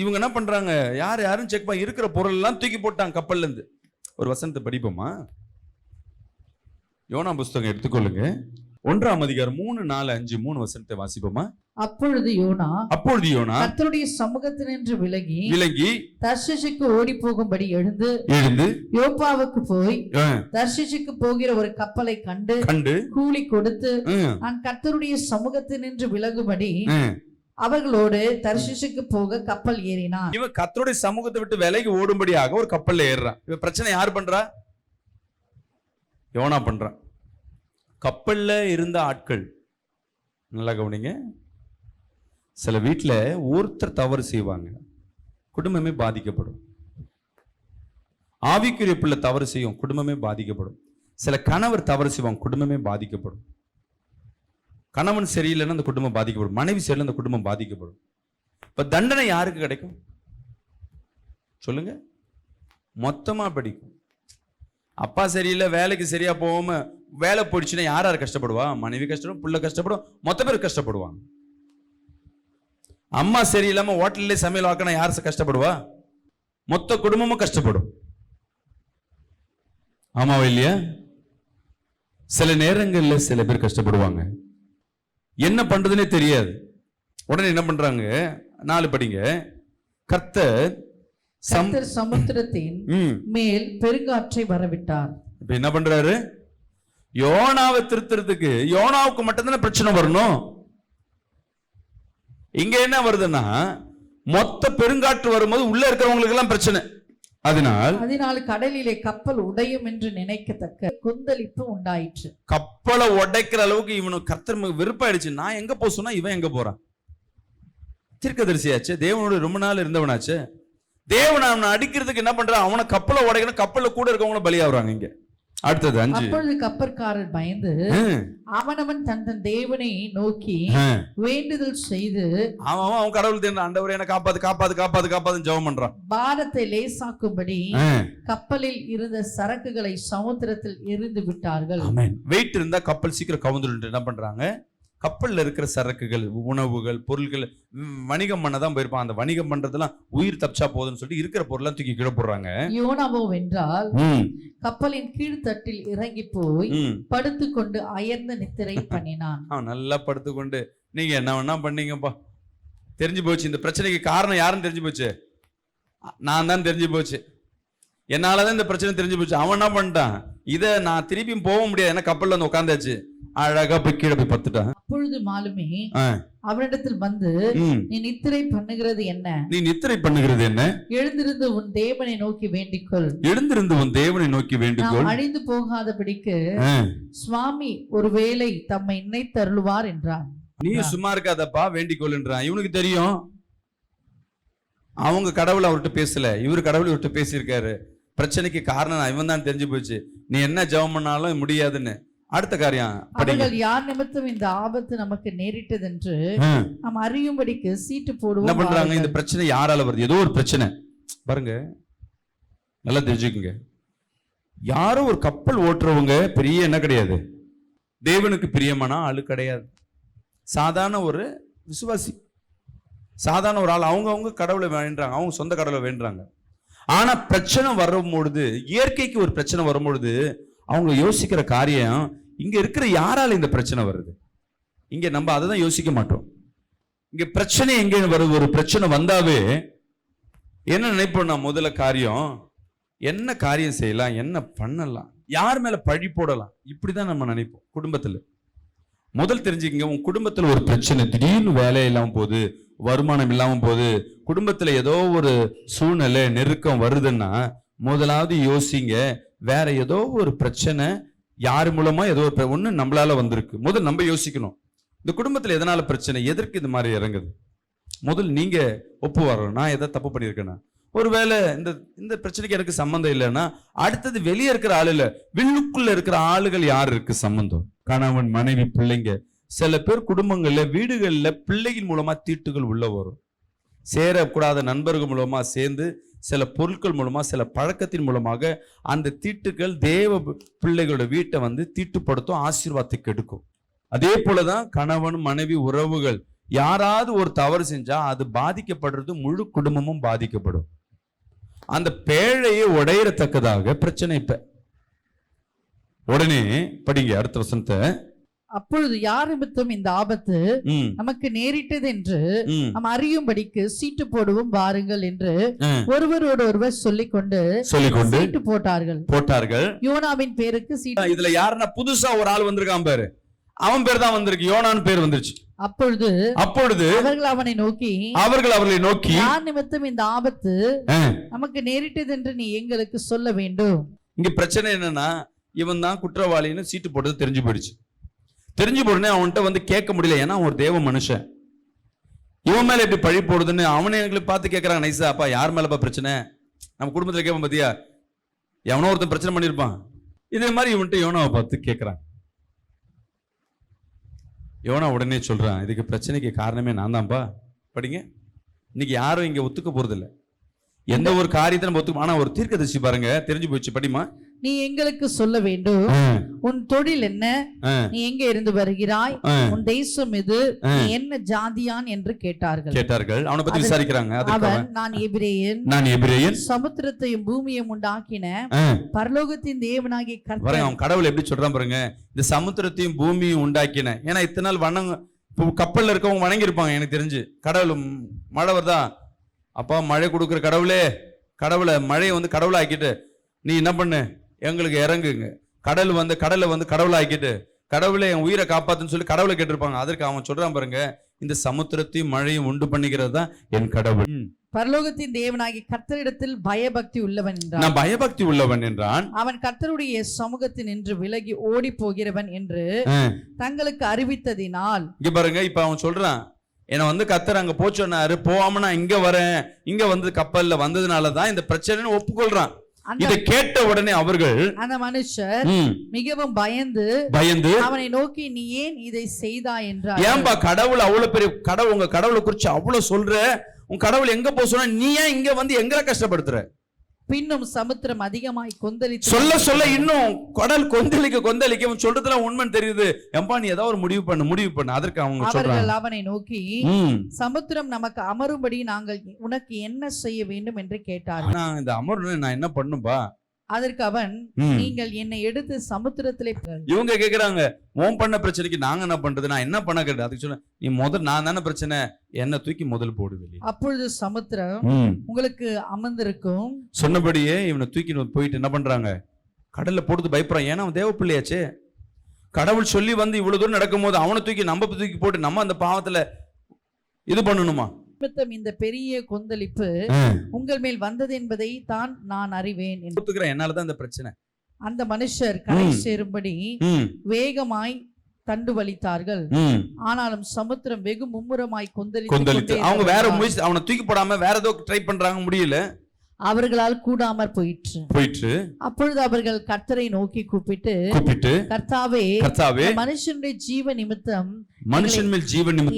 இவங்க என்ன பண்றாங்க? யாரும் செக் பண்ண இருக்கிற பொருள் எல்லாம் தூக்கி போட்டாங்க கப்பல்ல இருந்து. ஒரு வசனத்தை படிப்போமா? யோனா புஸ்தகம் எடுத்துக்கொள்ளுங்க. 1ஆம் அதிகாரம் 3, 4, 5, 3 வசனத்தை வாசிப்போமா? அப்பொழுது யோனா கர்த்தருடைய சமூகத்தினின்று விலகி தர்ஷீசுக்கு ஓடி போகும்படி எழுந்து யோப்பாவுக்கு போய் தர்ஷீசுக்கு போகிற ஒரு கப்பலை கண்டு கூலி கொடுத்து நான் கர்த்தருடைய சமூகத்தினின்று விலகும்படி அவர்களோடு தர்ஷீசுக்கு போக கப்பல் ஏறினான். இவன் கர்த்தருடைய சமூகத்தை விட்டு விலகி ஓடும்படியாக ஒரு கப்பல்ல ஏறுறான். இவன் பிரச்சனை யார் பண்றா? யோனா பண்றான். கப்பல்ல இருந்த ஆட்கள் நல்லா கவனிங்க. சில வீட்டில் ஒருத்தர் தவறு செய்வாங்க, குடும்பமே பாதிக்கப்படும். ஆவிக்குரிய பிள்ளை தவறு செய்யும், குடும்பமே பாதிக்கப்படும். சில கணவர் தவறு செய்வாங்க, குடும்பமே பாதிக்கப்படும். கணவன் சரியில்லைன்னா அந்த குடும்பம் பாதிக்கப்படும், மனைவி சரியில்லை அந்த குடும்பம் பாதிக்கப்படும். இப்ப தண்டனை யாருக்கு கிடைக்கும் சொல்லுங்க? மொத்தமா படிக்கும். அப்பா சரியில்லை, வேலைக்கு சரியா போகாம வேலை போயிடுச்சுன்னா யார் கஷ்டப்படுவா? மனைவி கஷ்டப்படும், பிள்ளை கஷ்டப்படும், மொத்த பேர் கஷ்டப்படுவாங்க. அம்மா சரியில்லாம ஹோட்டல்ல சமையல் ஆக்கணும், யார் கஷ்டப்படுவா? மொத்த குடும்பமும் கஷ்டப்படும். ஆமாவா இல்லையா? சில நேரங்கள்ல சில பேர் கஷ்டப்படுவாங்க, என்ன பண்றதுன்னே தெரியாது. உடனே என்ன பண்றாங்க? 4 படிங்க. கர்த்தர் சமுத்திரத்தின் மேல் பெருங்காற்றை வரவிட்டார். இப்ப என்ன பண்றாரு? யோனாவை திருத்துறதுக்கு யோனாவுக்கு மட்டும்தானே பிரச்சனை வரணும். இங்க என்ன வருதுன்னா, மொத்த பெருங்காற்று வரும்போது உள்ள இருக்கிறவங்களுக்கு எல்லாம் பிரச்சனை. அதனால் கடலிலே கப்பல் உடையும் என்று நினைக்கத்தக்க கொந்தளிப்பு உண்டாயிற்று. கப்பலை உடைக்கிற அளவுக்கு இவனுக்கு கர்த்தர் விருப்பாயிடுச்சு. நான் எங்க போ சொன்னா இவன் எங்க போறான்? தீர்க்கதரிசியாச்சு, தேவனோட ரொம்ப நாள் இருந்தவனாச்சு. தேவன் அவனை அடிக்கிறதுக்கு என்ன பண்றான்? அவனை கப்பலை உடைக்கணும், கப்பல்ல கூட இருக்கவங்கள பலியாகிறாங்க. இங்க அடுத்தது 5. அப்பொழுது கப்பற்காரர் பயந்து அவனவன் தன் தேவனை நோக்கி வேண்டுதல் செய்து அவன் கடவுள் தேர்ந்த ஆண்டவரே என்ன காப்பாத்து காப்பாத்து காப்பாத்து காப்பாத்து ஜெபம் பண்றான். பாரத்தை லேசாக்கும்படி கப்பலில் இருந்த சரக்குகளை சமுத்திரத்தில் எறிந்து விட்டார்கள். வெயிட் இருந்தா கப்பல் சீக்கிரம் கவுந்துட்டு என்ன பண்றாங்க? கப்பல்ல இருக்கிற சரக்குகள், உணவுகள், பொருட்கள் வணிகம் பண்ணதான் போயிருப்பான். அந்த வணிகம் பண்றதெல்லாம் உயிர் தப்பிச்சா போதுன்னு சொல்லிட்டு இருக்கிற பொருள்லாம் தூக்கி கீழே போடுறாங்க. யோனாவோ வென்றால் கப்பலின் கீழ்த்தட்டில் இறங்கி போய் படுத்துக்கொண்டு அயர்ந்த நித்திரை பண்ணினான். அவன் நல்லா படுத்துக்கொண்டு, நீங்க என்ன வேணா பண்ணீங்கப்பா, தெரிஞ்சு போச்சு இந்த பிரச்சனைக்கு காரணம் யாருன்னு தெரிஞ்சு போச்சு, நான் தான் தெரிஞ்சு போச்சு, என்னாலதான் இந்த பிரச்சனை தெரிஞ்சு போச்சு. அவன் என்ன பண்ணிட்டான்? இதை நான் திருப்பியும் போக முடியாது, ஏன்னா கப்பல்ல வந்து உட்காந்தாச்சு, அழகா போய் கீழே போய் பத்துட்டான். அப்பொழுது மாலுமே அவனிடத்தில் வந்து, நீ நித்திரை பண்ணுகிறது என்ன? நீ நித்திரை பண்ணுகிறது என்ன? எழுந்திருந்து உன் தேவனை நோக்கி வேண்டிக்கொள். எழுந்திருந்து உன் தேவனை நோக்கி வேண்டிக்கொள். அழிந்து போகாதபடிக்கு சுவாமி ஒருவேளை தம்மை நினைத்தருளுவார் என்றான். நீ சும்மா இருக்காதப்பா, வேண்டிக்கொள் என்றான். இவனுக்கு தெரியும் அவங்க கடவுள் அவர்கிட்ட பேசல, இவரு கடவுள் இவர்கிட்ட பேசியிருக்காரு. பிரச்சனைக்கு காரணம் இவன் தான் தெரிஞ்சு போச்சு. நீ என்ன ஜெபம் பண்ணாலும் முடியாதுன்னு. அடுத்த காரியம், அவர்கள் யார் நிமித்தம் இந்த ஆபத்து நமக்கு நேரிட்டது என்று நாம் அறியும்படிக்கு சீட்டு போடுவோம். என்ன பண்றாங்க? இந்த பிரச்சனை யாரால வருது? ஏதோ ஒரு பிரச்சனை பாருங்க, நல்லா தெரிஞ்சுக்குங்க. யாரோ ஒரு கப்பல் ஓட்டுறவங்க பெரிய என்ன கிடையாது, தேவனுக்கு பிரியமான ஆளு கிடையாது. சாதாரண ஒரு விசுவாசி, சாதாரண ஒரு ஆள். அவங்க கடவுளை வேண்டாங்க, அவங்க சொந்த கடவுளை வேண்டாங்க. ஆனா பிரச்சனை வரும்பொழுது, இயற்கைக்கு ஒரு பிரச்சனை வரும்பொழுது அவங்க யோசிக்கிற காரியம், இங்க இருக்கிற யாரால இந்த பிரச்சனை வருது? இங்க நம்ம அதை தான் யோசிக்க மாட்டோம். இங்க பிரச்சனை எங்க வருது? ஒரு பிரச்சனை வந்தாவே என்ன நினைப்போம்? நான் முதல்ல காரியம் என்ன காரியம் செய்யலாம், என்ன பண்ணலாம், யார் மேல பழி போடலாம், இப்படிதான் நம்ம நினைப்போம். குடும்பத்துல முதல் தெரிஞ்சுக்கங்க, உங்க குடும்பத்துல ஒரு பிரச்சனை, திடீர்னு வேலை இல்லாம போகுது, வருமானம் இல்லாம போகுது, குடும்பத்துல ஏதோ ஒரு சூழ்நிலை நெருக்கம் வருதுன்னா முதலாவது யோசிங்க, வேற ஏதோ ஒரு பிரச்சனை யார் மூலமா ஏதோ ஒரு ஒண்ணு நம்மளால வந்திருக்கு. முதல் நம்ம யோசிக்கணும், இந்த குடும்பத்துல எதனால பிரச்சனை, எதற்கு இது மாதிரி இறங்குது. முதல் நீங்க ஒப்பு வரணும், நான் எதை தப்பு பண்ணியிருக்கேன்னா. ஒருவேளை இந்த பிரச்சனைக்கு எனக்கு சம்பந்தம் இல்லைன்னா அடுத்தது வெளியே இருக்கிற ஆளு இல்ல, வில்லுக்குள்ள இருக்கிற ஆளுகள் யார் இருக்கு சம்பந்தம்? கணவன், மனைவி, பிள்ளைங்க. சில பேர் குடும்பங்கள்ல, வீடுகள்ல பிள்ளைகள் மூலமா தீட்டுகள் உள்ள வரும். சேரக்கூடாத நண்பர்கள் மூலமா சேர்ந்து, சில பொருட்கள் மூலமா, சில பழக்கத்தின் மூலமாக அந்த தீட்டுகள் தேவ பிள்ளைகளோட வீட்டை வந்து தீட்டுப்படுத்தும், ஆசீர்வாதத்தை கெடுக்கும். அதே போலதான் கணவன் மனைவி உறவுகள், யாராவது ஒரு தவறு செஞ்சா அது பாதிக்கப்படுறது, முழு குடும்பமும் பாதிக்கப்படும். அந்த பேழையை உடையத்தக்கதாக பிரச்சனை. இப்ப உடனே படிங்க அடுத்த வசனத்தை. அப்பொழுது யார் நிமித்தம் இந்த ஆபத்து நமக்கு நேரிட்டது என்று நாம் அறியும்படிக்கு சீட்டு போடுவோம் வாருங்கள் என்று ஒருவரோடு ஒருவர் சொல்லிக்கொண்டு சீட்டு போட்டார்கள். யோனாவின் பேருக்கு சீட்டு. இதுல யாருன்னா புதுசா ஒரு ஆள் வந்திருக்கான் பாரு, அவன் பேர் தான் வந்திருக்கு, யோனான்னு பேர் வந்துருச்சு. அப்பொழுது அவர்கள் அவர்களை நோக்கி யார் நிமித்தம் இந்த ஆபத்து நமக்கு நேரிட்டது என்று நீ எங்களுக்கு சொல்ல வேண்டும். இங்க பிரச்சனை என்னன்னா, இவன் தான் குற்றவாளின்னு சீட்டு போட்டது தெரிஞ்சு போயிடுச்சு. தெரிஞ்சு போடுனே அவன்கிட்ட வந்து கேட்க முடியல, ஏன்னா அவன் ஒரு தேவ மனுஷன். இவன் மேல எப்படி பழி போடுதுன்னு அவனை எங்களுக்கு பார்த்து கேட்கறாங்க நைஸா, அப்பா யார் மேலப்பா பிரச்சனை? நம்ம குடும்பத்துல கேட்போம் பாத்தியா, எவனோ ஒருத்தன் பிரச்சனை பண்ணிருப்பான். இதே மாதிரி இவன்ட்டு யோனாவை பார்த்து கேட்கறான். யோனா உடனே சொல்றான், இதுக்கு பிரச்சனைக்கு காரணமே நான் தான்ப்பா. படிங்க. இன்னைக்கு யாரும் இங்க ஒத்துக்க போறது இல்லை, எந்த ஒரு காரியத்தை நம்ம ஒத்துக்க. ஆனா ஒரு தீர்க்கதரிசி பாருங்க, தெரிஞ்சு போச்சு. படிமா. நீ எங்களுக்கு சொல்ல வேண்டும், உன் தொழில் என்ன, நீ எங்க இருந்து வருகிறாய், உன் தேசம் இது, நீ என்ன ஜாதியான் என்று கேட்டார்கள். அவனை பத்தி விசாரிக்கிறாங்க. அவன் நான் எபிரேயன், சமுத்திரத்தையும் பூமியையும் உண்டாக்கின பரலோகத்தின் தேவனாகிய கர்த்தர். அவன் கடவுள் எப்படி சொல்றான் பாருங்க, இந்த சமுத்திரத்தையும் பூமியும் உண்டாக்கின. ஏன்னா இத்தனை நாள் வணங்க கப்பல்ல இருக்கவங்க வணங்கி இருப்பாங்க எனக்கு தெரிஞ்சு. கடவுள் மழை வருதா, அப்பா மழை கொடுக்குற கடவுளே, கடவுளை மழையை வந்து கடவுளை ஆக்கிட்டு நீ என்ன பண்ணு, எங்களுக்கு இறங்குங்க. கடலை வந்து கடவுளை ஆக்கிட்டு கடவுளை என் உயிரை காப்பாத்துன்னு சொல்லி கடவுளை கேட்டிருப்பாங்க. அதற்கு அவன் சொல்றான் பாருங்க, இந்த சமுத்திரத்தையும் மழையும் உண்டு பண்ணிக்கிறது தான் என் கடவுள். பரலோகத்தின் தேவனாகி கர்த்தரிடத்தில் பயபக்தி உள்ளவன் என்றான். நான் பயபக்தி உள்ளவன் என்றான். அவன் கர்த்தருடைய சமூகத்தில் நின்று விலகி ஓடி போகிறவன் என்று தங்களுக்கு அறிவித்ததினால். இங்க பாருங்க, இப்ப அவன் சொல்றான், என்னை வந்து கர்த்தர் அங்க போச்சோன்னாரு, போகாம நான் இங்க வரேன், இங்க வந்து கப்பல்ல வந்ததுனாலதான் இந்த பிரச்சனைன்னு ஒப்புக்கொள்றான். இதை கேட்ட உடனே அவர்கள், அந்த மனுஷர் மிகவும் பயந்து அவனை நோக்கி நீ ஏன் இதை செய்தாய் என்றார். ஏன்பா கடவுள் அவ்வளவு பெரிய கடவுள், உங்க கடவுளை குறிச்சு அவ்வளவு சொல்ற, உன் கடவுள் எங்க போக சொன்னா நீ ஏன் இங்க வந்து எங்களை கஷ்டப்படுத்துற? பின்னும் சமுத்திரம் அதிகமாய் கொந்தளித்து சொல்ல இன்னும் கடல் கொந்தளிக்க சொல்றதுல உண்மை தெரியுது. எம்பா நீ ஏதாவது ஒரு முடிவு பண்ணு. அதற்கு அவர்கள் அவனை நோக்கி சமுத்திரம் நமக்கு அமரும்படி நாங்கள் உனக்கு என்ன செய்ய வேண்டும் என்று கேட்டார்கள். இந்த அமர்வு நான் என்ன பண்ணும்பா? அதற்கு அவன், நீங்கள் என்னை எடுத்து சமுத்திரத்திலே. இவங்க கேக்குறாங்க, உன் பண்ண பிரச்சனைக்கு நாங்க என்ன பண்றது, நான் என்ன பண்ண கேட்டு. அதுக்கு சொல்ல, நீ முதல் நான் தானே பிரச்சனை, என்ன தூக்கி முதல் போடுவேன். அப்பொழுது சமுத்திரம் உங்களுக்கு அமர்ந்திருக்கும். சொன்னபடியே இவனை தூக்கி போயிட்டு என்ன பண்றாங்க, கடல்ல போடுறது பயப்படுறான். ஏன்னா அவன் தேவ பிள்ளையாச்சு. கடவுள் சொல்லி வந்து இவ்வளவு தூரம் நடக்கும் போது அவனை தூக்கி போட்டு நம்ம அந்த பாவத்துல இது பண்ணணுமா? இந்த பெரிய கொந்தளிப்பு உங்கள் மேல் வந்தது என்பதை தான் நான் அறிவேன். என்னாலதான் இந்த பிரச்சனை. அந்த மனுஷர் கரை சேரும்படி வேகமாய் தண்டு வலித்தார்கள். ஆனாலும் சமுத்திரம் வெகு மும்முரமாய் கொந்தளித்து அவங்க வேற முயற்சி, அவனை தூக்கி போடாம வேற ஏதோ ட்ரை பண்றாங்க, முடியல. அவர்களால் கூடாமற் போயிற்று. அப்பொழுது அவர்கள் கர்த்தரை நோக்கி கூப்பிட்டு கர்த்தாவே, மனுஷனுடைய ஜீவ நிமித்தம்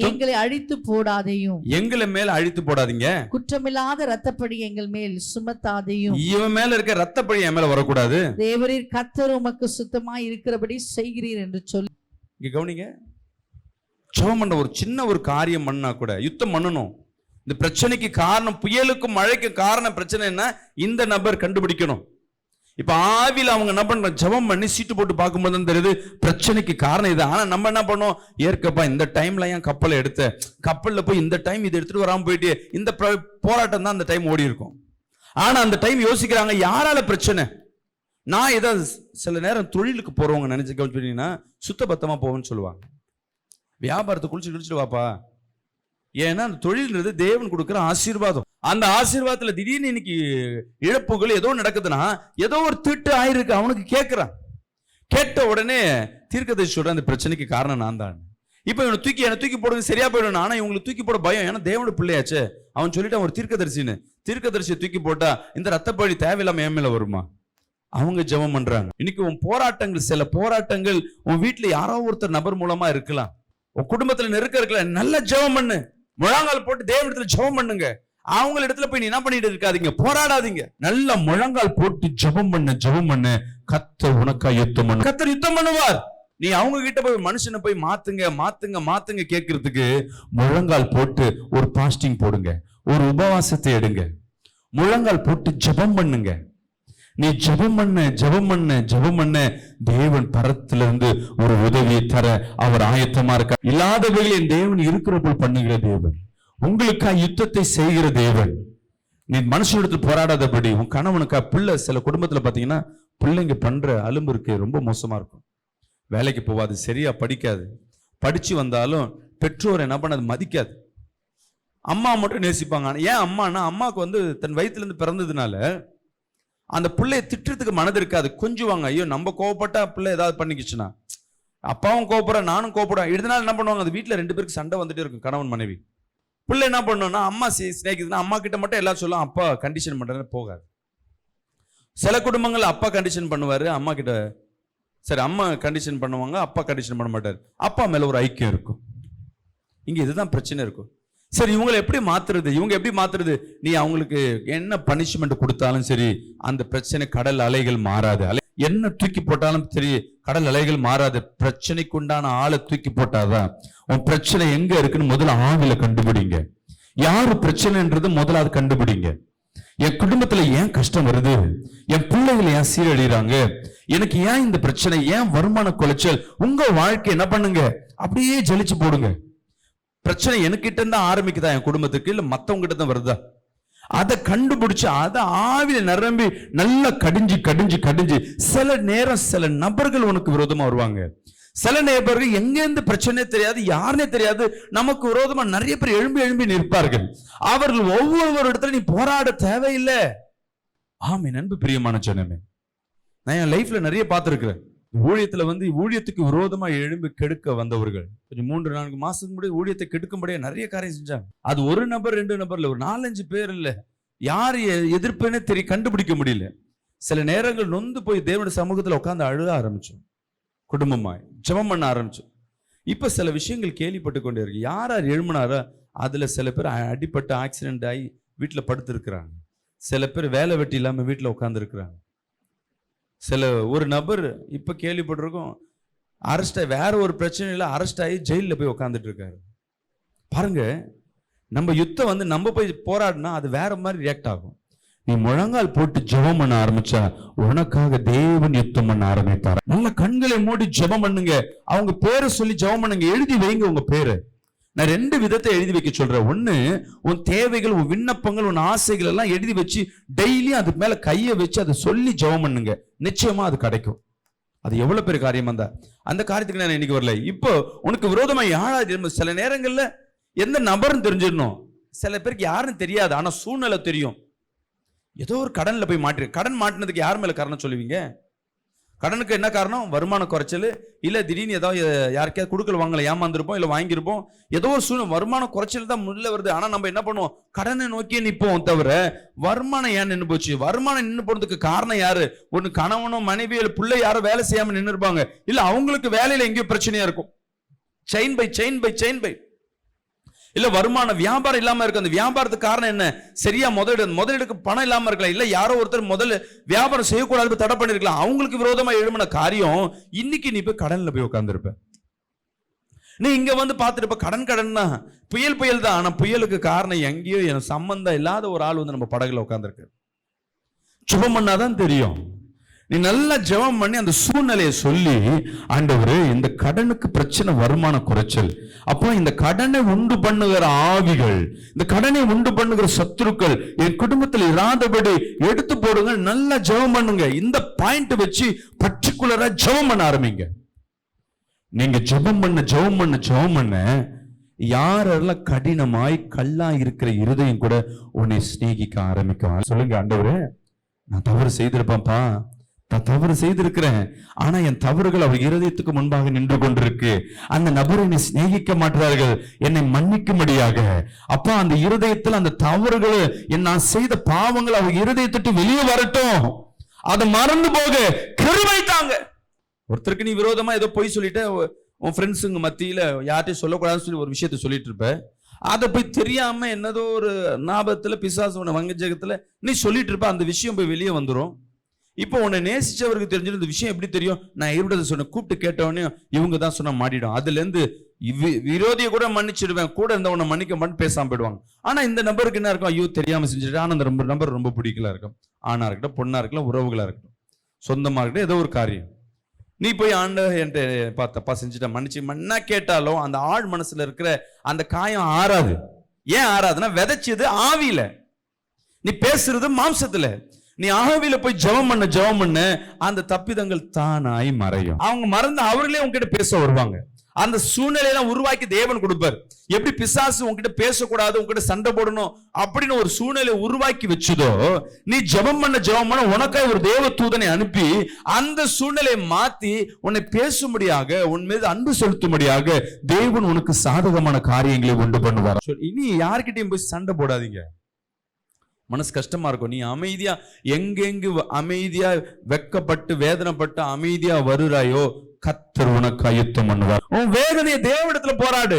எங்களை அழித்து போடாதையும், எங்களை மேல அழித்து போடாதீங்க, குற்றமில்லாத இரத்தப்பழி எங்கள் மேல் சுமத்தாதையும், இவன் மேல இருக்க இரத்தப்பழி என் மேல வரக்கூடாது. தேவரீர் கர்த்தர் உமக்கு சுத்தமாய் இருக்கிறபடி செய்கிறீர் என்று சொல்லி. இங்க கவனிங்க, ஜெபம் பண்ண ஒரு சின்ன ஒரு காரியம் பண்ணா கூட யுத்தம் பண்ணணும். இந்த பிரச்சனைக்கு காரணம், புயலுக்கும் மழைக்கும் காரணம் பிரச்சனை என்ன, இந்த நபர் கண்டுபிடிக்கணும். இப்ப ஆவில அவங்க என்ன பண்ற, ஜெபம் பண்ணி சீட்டு போட்டு பார்க்கும்போது தெரியுது பிரச்சனைக்கு காரணம் இது. ஆனா நம்ம என்ன பண்ணோம், ஏற்கப்பா இந்த டைம்ல ஏன் கப்பலை எடுத்த, கப்பல்ல போய் இந்த டைம் இது எடுத்துட்டு வராம போயிட்டு, இந்த போராட்டம் தான் அந்த டைம் ஓடி இருக்கும். ஆனா அந்த டைம் யோசிக்கிறாங்க, யாரால பிரச்சனை? நான் ஏதாவது சில நேரம் தொழிலுக்கு போறவங்க நினைச்சு கவனிச்சீங்கன்னா சுத்தபத்தமா போவோம்னு சொல்லுவாங்க. வியாபாரத்தை குளிச்சுட்டு வாப்பா, ஏன்னா அந்த தொழில்ன்றது தேவன் கொடுக்கிற ஆசீர்வாதம். அந்த ஆசீர்வாதத்துல திடீர்னு இன்னைக்கு இழப்புகள் ஏதோ நடக்குதுன்னா, ஏதோ ஒரு திட்டு ஆயிருக்கு, அவனுக்கு கேட்கிறான். கேட்ட உடனே தீர்க்கதரிசி சொல்ற, அந்த பிரச்சனைக்கு காரணம் நான் தான். இப்ப இவனை தூக்கி போடுறது சரியா போயிடும். ஆனா இவங்களுக்கு தூக்கி போட பயம், ஏன்னா தேவனோட பிள்ளையாச்சு. அவன் சொல்லிட்டான் ஒரு தீர்க்கதரிசியை தூக்கி போட்டா இந்த ரத்தப்பழி தேவையில்லாம என் மேல வருமா? அவங்க ஜெபம் பண்றாங்க. இன்னைக்கு உன் போராட்டங்கள், சில போராட்டங்கள் உன் வீட்டுல யாரோ ஒருத்தர் நபர் மூலமா இருக்கலாம், உன் குடும்பத்துல நெருக்க இருக்கலாம். நல்ல ஜெபம் பண்ணு, முழங்கால் போட்டு தேவனிடத்துல ஜெபம் பண்ணுங்க. அவங்க இடத்துல போய் நீ என்ன பண்ணிட்டு இருக்காதீங்க, போராடாதீங்க. நல்ல முழங்கால் போட்டு ஜெபம் பண்ணு. கர்த்தர் உனக்கா யுத்தம் பண்ணு, கர்த்தர் யுத்தம் பண்ணுவார். நீ அவங்க கிட்ட போய் மனுஷனை போய் மாத்துங்க கேட்கறதுக்கு முழங்கால் போட்டு ஒரு பாஸ்டிங் போடுங்க, ஒரு உபவாசத்தை எடுங்க, முழங்கால் போட்டு ஜெபம் பண்ணுங்க. நீ ஜெபம் பண்ண தேவன் பரத்திலிருந்து ஒரு உதவியை தர அவர் ஆயத்தமா இருக்க. இல்லாதவைகள் என் தேவன் இருக்கிறபோல் பண்ணுகிற தேவன், உங்களுக்கா யுத்தத்தை செய்கிற தேவன். நீ மனுஷனிடத்தில் போராடாதபடி உன் கணவனுக்கா பிள்ளை, சில குடும்பத்துல பாத்தீங்கன்னா பிள்ளைங்க பண்ற அலும்பு இருக்கு, ரொம்ப மோசமா இருக்கும். வேலைக்கு போவாது, சரியா படிக்காது, படிச்சு வந்தாலும் பெற்றோர் என்ன பண்ணது மதிக்காது. அம்மா மட்டும் நேசிப்பாங்க. ஏன் அம்மானா, அம்மாவுக்கு வந்து தன் வயிற்றுல இருந்து பிறந்ததுனால அந்த பிள்ளைய திட்டுறதுக்கு மனது இருக்காது, கொஞ்சுவாங்க. ஐயோ நம்ம கோவப்பட்டா பிள்ளை ஏதாவது பண்ணிக்கிச்சுன்னா, அப்பாவும் கோவப்படுற நானும் கோவப்படுறேன். இதனால என்ன பண்ணுவாங்க, அது வீட்டுல 2 பேருக்கு சண்டை வந்துட்டே இருக்கும், கணவன் மனைவி. பிள்ளை என்ன பண்ணணும்னா, அம்மா சிநேகிக்குதுன்னா அம்மா கிட்ட மட்டும் எல்லாம் சொல்லும், அப்பா கண்டிஷன் பண்றதுன்னு போகாது. சில குடும்பங்கள் அப்பா கண்டிஷன் பண்ணுவாரு, அம்மா கிட்ட சரி அம்மா கண்டிஷன் பண்ணுவாங்க, அப்பா கண்டிஷன் பண்ண மாட்டாரு. அப்பா மேல ஒரு ஐக்கியம் இருக்கும். இங்க இதுதான் பிரச்சனை இருக்கும். சரி இவங்களை எப்படி மாத்துறது, இவங்க எப்படி மாத்துறது? நீ அவங்களுக்கு என்ன பனிஷ்மெண்ட் கொடுத்தாலும் சரி, அந்த பிரச்சனை கடல் அலைகள் மாறாது. என்ன தூக்கி போட்டாலும் சரி, கடல் அலைகள் மாறாது. பிரச்சனைக்கு உண்டான ஆளை தூக்கி போட்டாதான். உன் பிரச்சனை எங்க இருக்குன்னு முதல்ல ஆவில கண்டுபிடிங்க. யாரு பிரச்சனைன்றது முதலாவது கண்டுபிடிங்க. என் குடும்பத்துல ஏன் கஷ்டம் வருது, என் பிள்ளைகளை ஏன் சீரழிறாங்க, எனக்கு ஏன் இந்த பிரச்சனை, ஏன் வருமான குலைச்சல்? உங்க வாழ்க்கை என்ன பண்ணுங்க, அப்படியே ஜலிச்சு போடுங்க. பிரச்சனை எனக்கிட்ட இருந்தா ஆரம்பிக்குதா, என் குடும்பத்துக்கு, இல்ல மத்தவங்க கிட்ட தான் வருதா? அதை கண்டுபிடிச்சு அதை ஆவில நிரம்பி நல்லா கடிஞ்சு சில நேரம் சில நபர்கள் உனக்கு விரோதமா வருவாங்க. சில நபர்கள் எங்க இருந்து பிரச்சனை தெரியாது, யாருன்னே தெரியாது, நமக்கு விரோதமா நிறைய பேர் எழும்பி நிற்பார்கள். அவர்கள் ஒவ்வொரு இடத்துல நீ போராட தேவையில்லை. ஆமென். அன்பு பிரியமான ஜனமே, நான் என் லைஃப்ல நிறைய பார்த்திருக்கிறேன். ஊழியத்துல வந்து ஊழியத்துக்கு விரோதமா எழும்பி கெடுக்க வந்தவர்கள் 3-4 மாசத்துக்கு முன்னாடி ஊழியத்தை கெடுக்கும்படியா நிறைய காரியம் செஞ்சாங்க. அது ஒரு நபர் 2 நபர் இல்ல, ஒரு 4-5 பேர் இல்ல. யார் எதிர்ப்புன்னு கண்டுபிடிக்க முடியல. சில நேரங்கள் நொந்து போய் தேவனுடைய சமூகத்துல உட்கார்ந்து அழுக ஆரம்பிச்சோம், குடும்பமாய் ஜெபம் பண்ண ஆரம்பிச்சோம். இப்ப சில விஷயங்கள் கேள்விப்பட்டு கொண்டே இருக்கு. யார் எழும்பினாரோ அதுல சில பேர் அடிபட்டு ஆக்சிடென்ட் ஆகி வீட்டுல படுத்து இருக்கிறாங்க. சில பேர் வேலை வெட்டி இல்லாம வீட்டுல உட்கார்ந்து இருக்கிறாங்க. ஒரு நபர் இப்ப கேள்விப்பட்டிருக்கோம், அரெஸ்ட் ஆகி, வேற ஒரு பிரச்சனையில அரெஸ்ட் ஆகி ஜெயில போய் உட்கார்ந்துட்டு இருக்காரு. பாருங்க, நம்ம யுத்தம் வந்து நம்ம போய் போராடினா அது வேற மாதிரி ரியாக்ட் ஆகும். நீ முழங்கால் போட்டு ஜெபம் பண்ண ஆரம்பிச்சா உனக்காக தேவன் யுத்தம் பண்ண ஆரம்பித்தார். நல்ல கண்களை மூடி ஜெபம் பண்ணுங்க. அவங்க பேரை சொல்லி ஜெபம் பண்ணுங்க. எழுதி வைங்க உங்க பேரு. நான் 2 விதத்தை எழுதி வைக்க சொல்றேன். ஒண்ணு, உன் தேவைகள், உன் விண்ணப்பங்கள், உன் ஆசைகள் எல்லாம் எழுதி வச்சு டெய்லி அதுக்கு மேல கையை வச்சு அதை சொல்லி ஜெபம் பண்ணுங்க. நிச்சயமா அது கிடைக்கும். அது எவ்வளவு பெரிய காரியமா இருந்தா அந்த காரியத்துக்கு நான் இன்னைக்கு வரல. இப்போ உனக்கு விரோதமா யாராவது, சில நேரங்கள்ல எந்த நபர்னு தெரிஞ்சிடணும். சில பேருக்கு யாருன்னு தெரியாது, ஆனா சூழ்நிலை தெரியும். ஏதோ ஒரு கடன்ல போய் கடன் மாட்டினதுக்கு யார் மேல காரணம் சொல்லுவீங்க? கடனுக்கு என்ன காரணம்? வருமான குறைச்சல், இல்ல திடீர்னு ஏதாவது யாருக்கையாவது கொடுக்கல வாங்கல ஏமாந்துருப்போம், இல்ல வாங்கியிருப்போம். ஏதோ ஒரு சூழ்நிலை, வருமான குறைச்சல் தான் முன்ன வருது. ஆனா நம்ம என்ன பண்ணுவோம், கடனை நோக்கியே நிற்போம் தவிர வருமானம் ஏன் நின்று போச்சு? வருமானம் நின்று போறதுக்கு காரணம் யாரு? ஒண்ணு கணவனோ மனைவியோ பிள்ளை யாரோ வேலை செய்யாம நின்று இருப்பாங்க, இல்ல அவங்களுக்கு வேலையில எங்கேயோ பிரச்சனையா இருக்கும். செயின் பை இல்ல வருமான வியாபாரம் இல்லாம இருக்கு. அந்த வியாபாரத்துக்கு காரணம் என்ன? சரியா முதலீடுக்கு பணம் இல்லாம இருக்கலாம், இல்ல யாரோ ஒருத்தர் முதல்ல வியாபாரம் செய்யக்கூடாது தடை பண்ணிருக்கலாம். அவங்களுக்கு விரோதமா எழும்பின காரியம் இன்னைக்கு நீ போய் கடன்ல போய் உட்கார்ந்துருப்ப. நீ இங்க வந்து பார்த்துருப்ப கடன் தான், புயல் தான். ஆனா புயலுக்கு காரணம் எங்கேயோ எனக்கு சம்பந்தம் இல்லாத ஒரு ஆள் வந்து நம்ம படகுல உட்கார்ந்துருக்கு. சுபம் பண்ணாதான் தெரியும். நீ நல்லா ஜெபம் பண்ணி அந்த சூழ்நிலையை சொல்லி, ஆண்டவரே இந்த கடனுக்கு பிரச்சனை வருமான குறைச்சல், அப்போ இந்த கடனை உண்டு பண்ணுகிற ஆவிகள், இந்த கடனை உண்டு பண்ணுகிற சத்துருக்கள் என் குடும்பத்தில் இராதபடி எடுத்து போடுங்க. நல்லா ஜெபம் பண்ணுங்க. இந்த பாயிண்ட் வச்சு பர்டிகுலரா ஜெபம் பண்ண ஆரம்பிங்க. நீங்க ஜெபம் பண்ண யாரெல்லாம் கடினமாய் கல்லா இருக்கிற இருதயம் கூட உன்னை சிநேகிக்க ஆரம்பிக்கும். சொல்லுங்க, ஆண்டவரே நான் தவறு செய்திருப்பேன்ப்பா, நான் தவறு செய்திருக்கிறேன், ஆனா என் தவறுகள் அவர் இருதயத்துக்கு முன்பாக நின்று கொண்டிருக்கு. அந்த நபரை என்னை சிநேகிக்க மாட்டார்கள், என்னை மன்னிக்கும்படியாக. அப்பா அந்த இருதயத்தில் அந்த தவறுகள், நான் செய்த பாவங்கள் அவர் இருதயத்துட்டு வெளியே வரட்டும், அதை மறந்து போக கிருபை தாங்க. ஒருத்தருக்கு நீ விரோதமா ஏதோ போய் சொல்லிட்டு உன் ஃப்ரெண்ட்ஸுங்க மத்தியில யார்ட்டையும் சொல்லக்கூடாதுன்னு சொல்லி ஒரு விஷயத்த சொல்லிட்டு இருப்ப. அதை போய் தெரியாம என்னதோ ஒரு ஞாபகத்துல பிசாசு வங்கஜகத்துல நீ சொல்லிட்டு இருப்ப. அந்த விஷயம் போய் வெளியே வந்துடும். இப்போ உன்னை நேசிச்சவருக்கு தெரிஞ்சிடும். இந்த விஷயம் எப்படி தெரியும்? நான் இருடதை சொன்ன கூப்பிட்டு கேட்டவனே இவங்க தான் சொன்ன மாட்டிடும். அதுல இருந்து விரோதியை கூட மன்னிச்சிடுவேன், கூட இருந்தவனை மன்னிக்க மாட்டேன் பேசாம போயிடுவாங்க. ஆனா இந்த நபருக்கு என்ன இருக்கும், ஐயோ தெரியாம செஞ்சுட்டு, ஆனா அந்த நபர் ரொம்ப பிடிக்கல இருக்கும். ஆணா இருக்கட்டும், பொண்ணா இருக்கலாம், உறவுகளா இருக்கட்டும், சொந்தமா இருக்கட்டும், ஏதோ ஒரு காரியம். நீ போய் ஆண்டவர் என்கிட்ட தப்பா செஞ்சுட்ட மன்னிச்சு என்ன கேட்டாலும் அந்த ஆழ் மனசுல இருக்கிற அந்த காயம் ஆறாது. ஏன் ஆறாதுன்னா, விதைச்சது ஆவியில, நீ பேசுறது மாம்சத்துல. நீ ஆவியில போய் ஜெபம் பண்ண அந்த தப்பிதங்கள் தானாய் மறையும். அவங்க மறந்து அவர்களே உங்ககிட்ட பேச வருவாங்க. அந்த சூழ்நிலையெல்லாம் உருவாக்கி தேவன் கொடுப்பார். எப்படி பிசாசு உங்ககிட்ட பேசக்கூடாது, உங்ககிட்ட சண்டை போடணும் அப்படின்னு ஒரு சூழ்நிலை உருவாக்கி வச்சதோ, நீ ஜெபம் பண்ண உனக்காய் ஒரு தேவ தூதனை அனுப்பி அந்த சூழ்நிலையை மாத்தி உன்னை பேசும்படியாக, உன் மீது அன்பு செலுத்தும்படியாக தேவன் உனக்கு சாதகமான காரியங்களை உண்டு பண்ணுவார். இனி யார்கிட்டயும் போய் சண்டை போடாதீங்க. மனசு கஷ்டமா இருக்கும். நீ அமைதியா எங்கெங்கு அமைதியா வெக்கப்பட்டு வேதனைப்பட்டு அமைதியா வருறாயோ, கர்த்தர் உனக்கு யுத்தம் பண்ணுவார். உன் வேதனையை தேவனிடத்துல போராடு,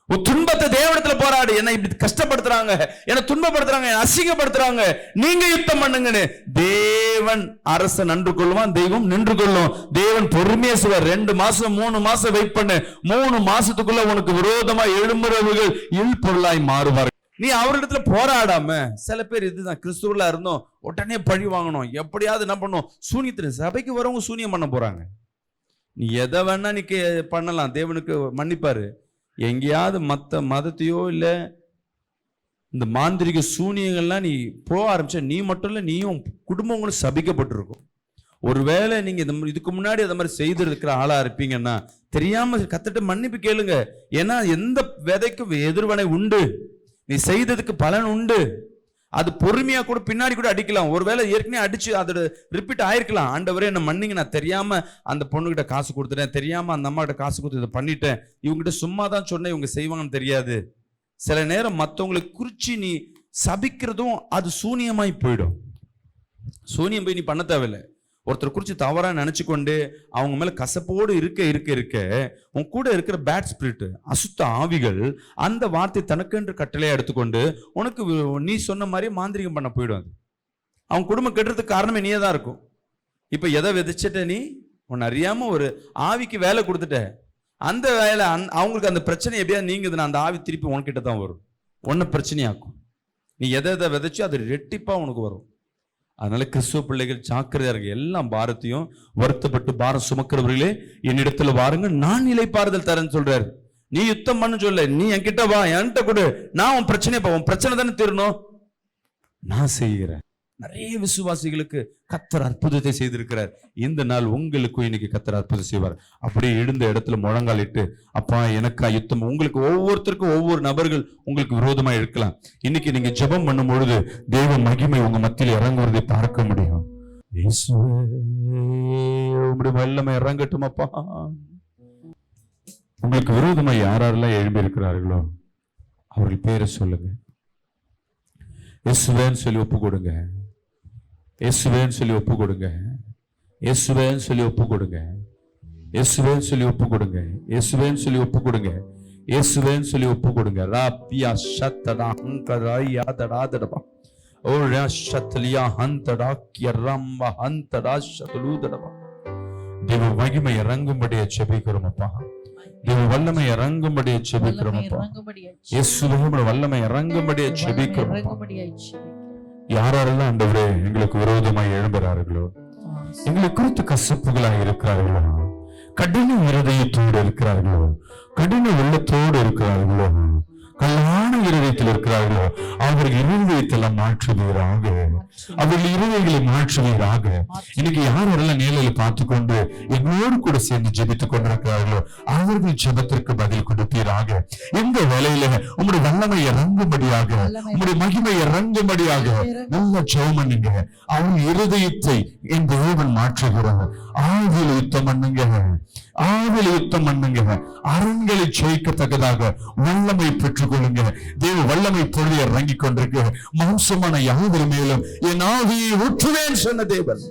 உன் துன்பத்தை தேவனிடத்துல போராடு. என்னை இப்படி கஷ்டப்படுத்துறாங்க, என்னை துன்பப்படுத்துறாங்க, என்னை அசிங்கப்படுத்துறாங்க, நீங்க யுத்தம் பண்ணுங்கன்னு. தேவன் அரசன் நின்று கொள்வான், தெய்வம் நின்று கொள்ளும். தேவன் பொறுமையா சொல்வார். 2 மாசம் 3 மாசம் வெயிட் பண்ணு. 3 மாசத்துக்குள்ள உனக்கு விரோதமா எழும்புறவர்கள் இல் பொருளாய் மாறுவார்கள். நீ அவரிடத்துல போராடாம, சில பேர் இதுதான் கிறிஸ்துவலா இருந்தோம் உடனே பழி வாங்கணும், எப்படியாவது என்ன பண்ணும், சூனியத்தின் சபைக்கு வரவங்க சூனியம் பண்ண போறாங்க. நீ எதை வேணா நீ பண்ணலாம், தேவனுக்கு மன்னிப்பாரு. எங்கேயாவது மத்த மதத்தையோ இல்ல இந்த மாந்திரிக சூனியங்கள்லாம் நீ போக ஆரம்பிச்ச, நீ மட்டும் இல்ல, நீயும் குடும்பங்களும் சபிக்கப்பட்டிருக்கும். ஒருவேளை நீங்க இதுக்கு முன்னாடி அதை மாதிரி செய்திருக்கிற ஆளா இருப்பீங்கன்னா, தெரியாம கத்துட்டு மன்னிப்பு கேளுங்க. ஏன்னா எந்த விதைக்கும் எதிர்வனை உண்டு, நீ செய்ததுக்கு பலன் உண்டு. அது பொறுமையா கூட பின்னாடி கூட அடிக்கலாம். ஒருவேளை ஏற்கனவே அடிச்சு அதோட ரிப்பீட் ஆயிருக்கலாம். ஆண்டவரே என்ன மன்னிங்க, நான் தெரியாம அந்த பொண்ணுகிட்ட காசு கொடுத்துட்டேன், தெரியாம அந்த அம்மா கிட்ட காசு கொடுத்து இதை பண்ணிட்டேன், இவங்ககிட்ட சும்மா தான் சொன்னேன், இவங்க செய்வாங்கன்னு தெரியாது. சில நேரம் மற்றவங்களை குறிச்சு நீ சபிக்கிறதும் அது சூனியமாய் போயிடும். சூனியம் போய் நீ பண்ண தேவையில்லை. ஒருத்தர் குறிச்சு தவறா நினைச்சு கொண்டு அவங்க மேல கசப்போடு இருக்க உன் கூட இருக்கிற பேட் ஸ்பிரிட், அசுத்த ஆவிகள் அந்த வார்த்தை தனக்கென்று கட்டளையா எடுத்துக்கொண்டு உனக்கு நீ சொன்ன மாதிரி மாந்திரிகம் பண்ண போயிடும். அது அவங்க குடும்பம் கெட்டுறதுக்கு காரணமே நீயே தான் இருக்கும். இப்ப எதை விதைச்சிட்ட, நீ உன்னை அறியாம ஒரு ஆவிக்கு வேலை கொடுத்துட்ட. அந்த வேலை அவங்களுக்கு அந்த பிரச்சனை எப்படியாவது நீங்குதுன்னா அந்த ஆவி திருப்பி உனக்கிட்ட தான் வரும், உன்னை பிரச்சனையாக்கும். நீ எதை விதைச்சோ அது ரெட்டிப்பா உனக்கு வரும். அதனால கிறிஸ்துவ பிள்ளைகள் ஜாக்கிரதையா இருக்கு. எல்லாம் பாரத்தையும் வருத்தப்பட்டு பாரம் சுமக்கிறவர்களே என்னிடத்துல வாருங்க, நான் இளைப்பாறுதல் தரேன்னு சொல்றாரு. நீ யுத்தம் பண்ணு சொல்ல, நீ என்கிட்ட வா, என்கிட்ட கொடு, நான் உன் பிரச்சனையை உன் பிரச்சனை தானே தீரணும், நான் செய்கிறேன். நிறைய விசுவாசிகளுக்கு கர்த்தர் அற்புதத்தை செய்திருக்கிறார். இந்த நாள் உங்களுக்கும் இன்னைக்கு கர்த்தர் அற்புதம் செய்வார். அப்படியே எழுந்த இடத்துல முழங்காலிட்டு, அப்பா எனக்கா யுத்தம். உங்களுக்கு ஒவ்வொருத்தருக்கும் ஒவ்வொரு நபர்கள் உங்களுக்கு விரோதமா இருக்கலாம். இன்னைக்கு நீங்க ஜெபம் பண்ணும் பொழுது தேவ மகிமை உங்க மத்தியில் இறங்குவதை பார்க்க முடியும். உங்களுடைய வல்லமை இறங்கட்டும் அப்பா. உங்களுக்கு விரோதமா யாரெல்லாம் எழுப்பி இருக்கிறார்களோ அவர்கள் பேரை சொல்லுங்க. இயேசுவேன்னு சொல்லி ஒப்பு கொடுங்க. இயேசுவேன்னு சொல்லி ஒப்பு கொடுங்க. இயேசுவேன்னு சொல்லி ஒப்பு கொடுங்க. இயேசுவேன்னு சொல்லி ஒப்பு கொடுங்க. இயேசுவேன்னு சொல்லி ஒப்பு கொடுங்க. இயேசுவேன்னு சொல்லி ஒப்பு கொடுங்க. ராபியா ஷத்தடா ஹங்கரா யாதடா தடபா ஓரா ஷத்லியா ஹந்தடா கியரம்ப ஹந்தடா ஷத்லூதடபா. தேவ மகிமை இறங்கும்படியே ஜெபிக்கிறோம் அப்பா. தேவ வல்லமை இறங்கும்படியே ஜெபிக்கிறோம் அப்பா. இயேசுவே வல்லமை இறங்கும்படியே ஜெபிக்கிறோம். யாரெல்லாம் ஆண்டவரே எங்களுக்கு விரோதமாய் எழும்புகிறார்களோ, எங்களை குறித்து கசப்புகளாய் இருக்கிறார்களோ, கடின இருதயத்தோடு இருக்கிறார்களோ, கடின உள்ளத்தோடு இருக்கிறார்களோ, கல்லான இருதயத்தில் இருக்கிறார்களோ, அவர்கள் இருதயத்தெல்லாம் மாற்றுவீராக. அவர்கள் இருதயங்களை மாற்றுவீராக. இன்னைக்கு யாரெல்லாம் நேரில் பார்த்து கொண்டு எங்களோடு கூட சேர்ந்து ஜெபித்துக் கொண்டிருக்கிறார்களோ அவர்கள் ஜெபத்திற்கு பதில் கொடுப்பீராக. இந்த வேலையில உங்களுடைய வல்லமை இறங்கும்படியாக, உங்களுடைய மகிமை இறங்கும்படியாக நல்ல ஜெபம் பண்ணுங்க. அவன் இருதயத்தை என் தேவன் மாற்றுகிறார். ஆவியில் யுத்தம் பண்ணுங்க, ஆவியில் யுத்தம் பண்ணுங்க. அரண்களை ஜெயிக்கத்தக்கதாக வல்லமை பெற்றுக் கொள்ளுங்க. தேவ வல்லமை பொழுது இறங்கிக் கொண்டிருக்கு. மாம்சமான யாவர் மேலும் என் ஆவியை ஊற்றுவேன் சொன்ன தேவன்.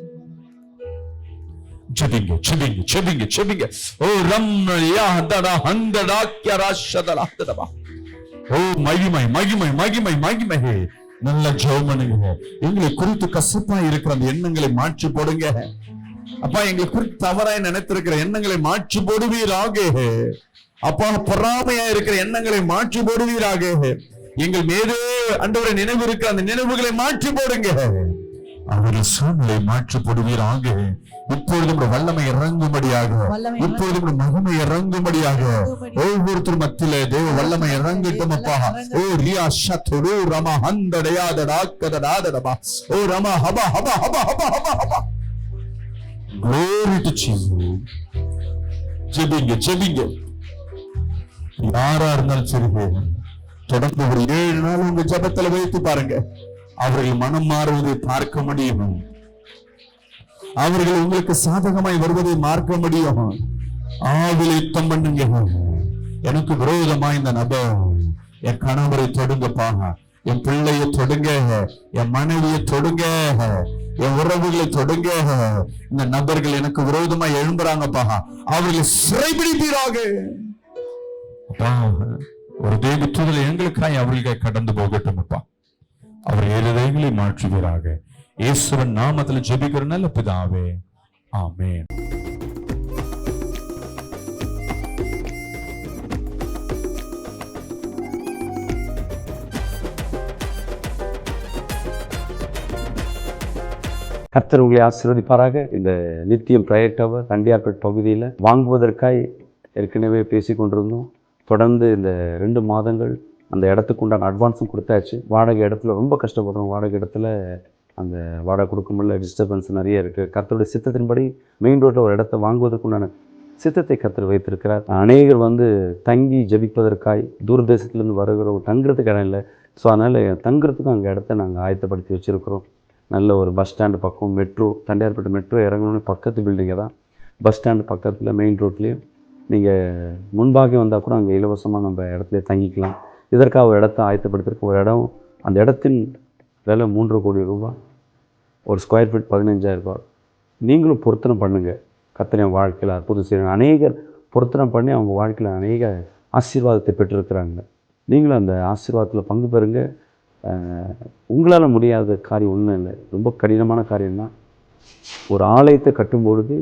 ஜெபிங்க ஜெபிங்க ஜெபிங்க ஜெபிங்க. ஓ ரம்யா தடா ஹந்தடா கியராஷதலா தடபா. ஓ மகிமை மகிமை மகிமை மகிமை. நல்ல ஜெபம் பண்ணுங்க. எங்களை குறித்து கசப்பா இருக்கிற அந்த எண்ணங்களை மாற்றி போடுங்க அப்பா. எங்களை குறித்து தவறாய் நினைத்திருக்கிற எண்ணங்களை மாற்றி போடுவீராக. அப்பா, பொறாமையா இருக்கிற எண்ணங்களை மாற்றி போடுவீராக. எங்கள் மீது ஆண்டவரே நினைவு இருக்கிற அந்த நினைவுகளை மாற்றி போடுங்க. அவருடைய சூழ்நிலை மாற்றி போடுவீராக. இப்பொழுது வல்லமை இறங்கும்படியாக, இப்பொழுது மகிமை இறங்கும்படியாக ஒவ்வொருத்தர் மத்தியிலே தேவ வல்லமை இறங்கட்டும் அப்பா. ஓ ரியா ஷத்ரு ரம ஹந்தடயாதடாக்கதடாதடபா. ஓ ரம ஹப ஹப ஹப ஹப ஹப ஹப. Glory to Jesus. ஜெபிங்க. யாரா இருந்தாலும் சரி, தொடர்ந்து ஒரு 7 நாள் உங்க ஜெபத்துல வைத்து பாருங்க. அவர்கள் மனம் மாறுவதை பார்க்க முடியும். அவர்கள் உங்களுக்கு சாதகமாய் வருவதை பார்க்க முடியும். ஆவில யுத்தம் பண்ணுங்க. எனக்கு விரோதமா இந்த நபர் என் கணவரை தொடுங்கப்பா, என் பிள்ளையை தொடுங்க, என் மனைவியை தொடுங்க, என் உறவுகளை தொடுங்க. இந்த நபர்கள் எனக்கு விரோதமா எழும்புறாங்கப்பா, அவர்களை சிறைபிடிப்பீராக. ஒரு தேவ தூதர் எங்களுக்காய் அவர்கள் கடந்து போகட்டும் அப்பா. அவர் இருதயங்களை மாற்றுவீராக. இயேசுவின் நாமத்தில் ஜெபிக்கிற நல்ல பிதாவே, ஆமென். கர்த்தர் உங்களை ஆசீர்வதிப்பாராக. இந்த நித்தியம் பிரயர் டவர் தண்டியார்பேட் பகுதியில் வாங்குவதற்காய் ஏற்கனவே பேசி கொண்டிருந்தோம். தொடர்ந்து இந்த 2 மாதங்கள் அந்த இடத்துக்கு உண்டான அட்வான்ஸும் கொடுத்தாச்சு. வாடகை இடத்துல ரொம்ப கஷ்டப்படுறோம். வாடகை இடத்துல அந்த வாடகை கொடுக்க முடியல, டிஸ்டர்பன்ஸ் நிறைய இருக்குது. கர்த்தருடைய சித்தத்தின்படி மெயின் ரோட்டில் ஒரு இடத்த வாங்குவதற்கு உண்டான சித்தத்தை கர்த்தர் வைத்திருக்கிறார். அநேகர் தங்கி ஜெபிப்பதற்காய் தூரதேசத்துலேருந்து வருகிறவங்க தங்குறதுக்கு இடம் இல்லை. ஸோ அதனால் தங்குறதுக்கும் அங்கே இடத்த நாங்கள் ஆயத்தப்படுத்தி வச்சுருக்கிறோம். நல்ல ஒரு பஸ் ஸ்டாண்டு பக்கம், மெட்ரோ, தண்டையார்பேட்டை மெட்ரோ இறங்கணுன்னு பக்கத்து பில்டிங்கை தான். பஸ் ஸ்டாண்டு பக்கத்தில் மெயின் ரோட்லேயும் நீங்கள் முன்பாக வந்தால் கூட அங்கே இலவசமாக நம்ம இடத்துல தங்கிக்கலாம். இதற்காக ஒரு இடத்த ஆயத்தப்படுத்திருக்க ஒரு இடம், அந்த இடத்தின் விலை 3 கோடி ரூபாய், ஒரு ஸ்கொயர் ஃபீட் 15,000 ரூபாய். நீங்களும் பொருத்தனை பண்ணுங்கள். கர்த்தர் என் வாழ்க்கையில் அற்புதம் செய்யணும். அநேகர் பொருத்தனை பண்ணி அவங்க வாழ்க்கையில் அநேக ஆசீர்வாதத்தை பெற்றிருக்கிறாங்க. நீங்களும் அந்த ஆசீர்வாதத்தில் பங்கு பெறுங்க. உங்களால் முடியாத காரியம் ஒன்றும் இல்லை, ரொம்ப கடினமான காரியம்தான். ஒரு ஆலயத்தை கட்டும்பொழுது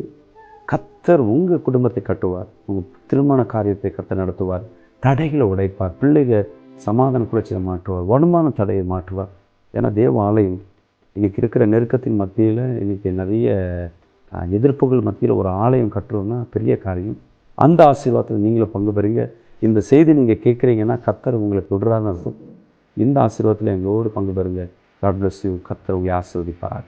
கர்த்தர் உங்கள் குடும்பத்தை கட்டுவார். உங்கள் திருமண காரியத்தை கர்த்தர் நடத்துவார். தடைகளை உடைப்பார். பிள்ளைகள் சமாதான குலைச்சியை மாற்றுவார். வருமான தடையை மாற்றுவார். ஏன்னா தேவ ஆலயம் இன்றைக்கி இருக்கிற நெருக்கத்தின் மத்தியில், இன்றைக்கி நிறைய எதிர்ப்புகள் மத்தியில் ஒரு ஆலயம் கட்டுறோன்னா பெரிய காரியம். அந்த ஆசீர்வாதத்தில் நீங்களும் பங்கு பெறுங்க. இந்த செய்தி நீங்கள் கேட்குறீங்கன்னா கர்த்தர் உங்களை தொடரான்னு அர்த்தம். இந்த ஆசீர்வாதத்தில் எங்களோடு பங்கு பெறுங்க. God bless you. கர்த்தர் உங்களை ஆசீர்வதிப்பார்.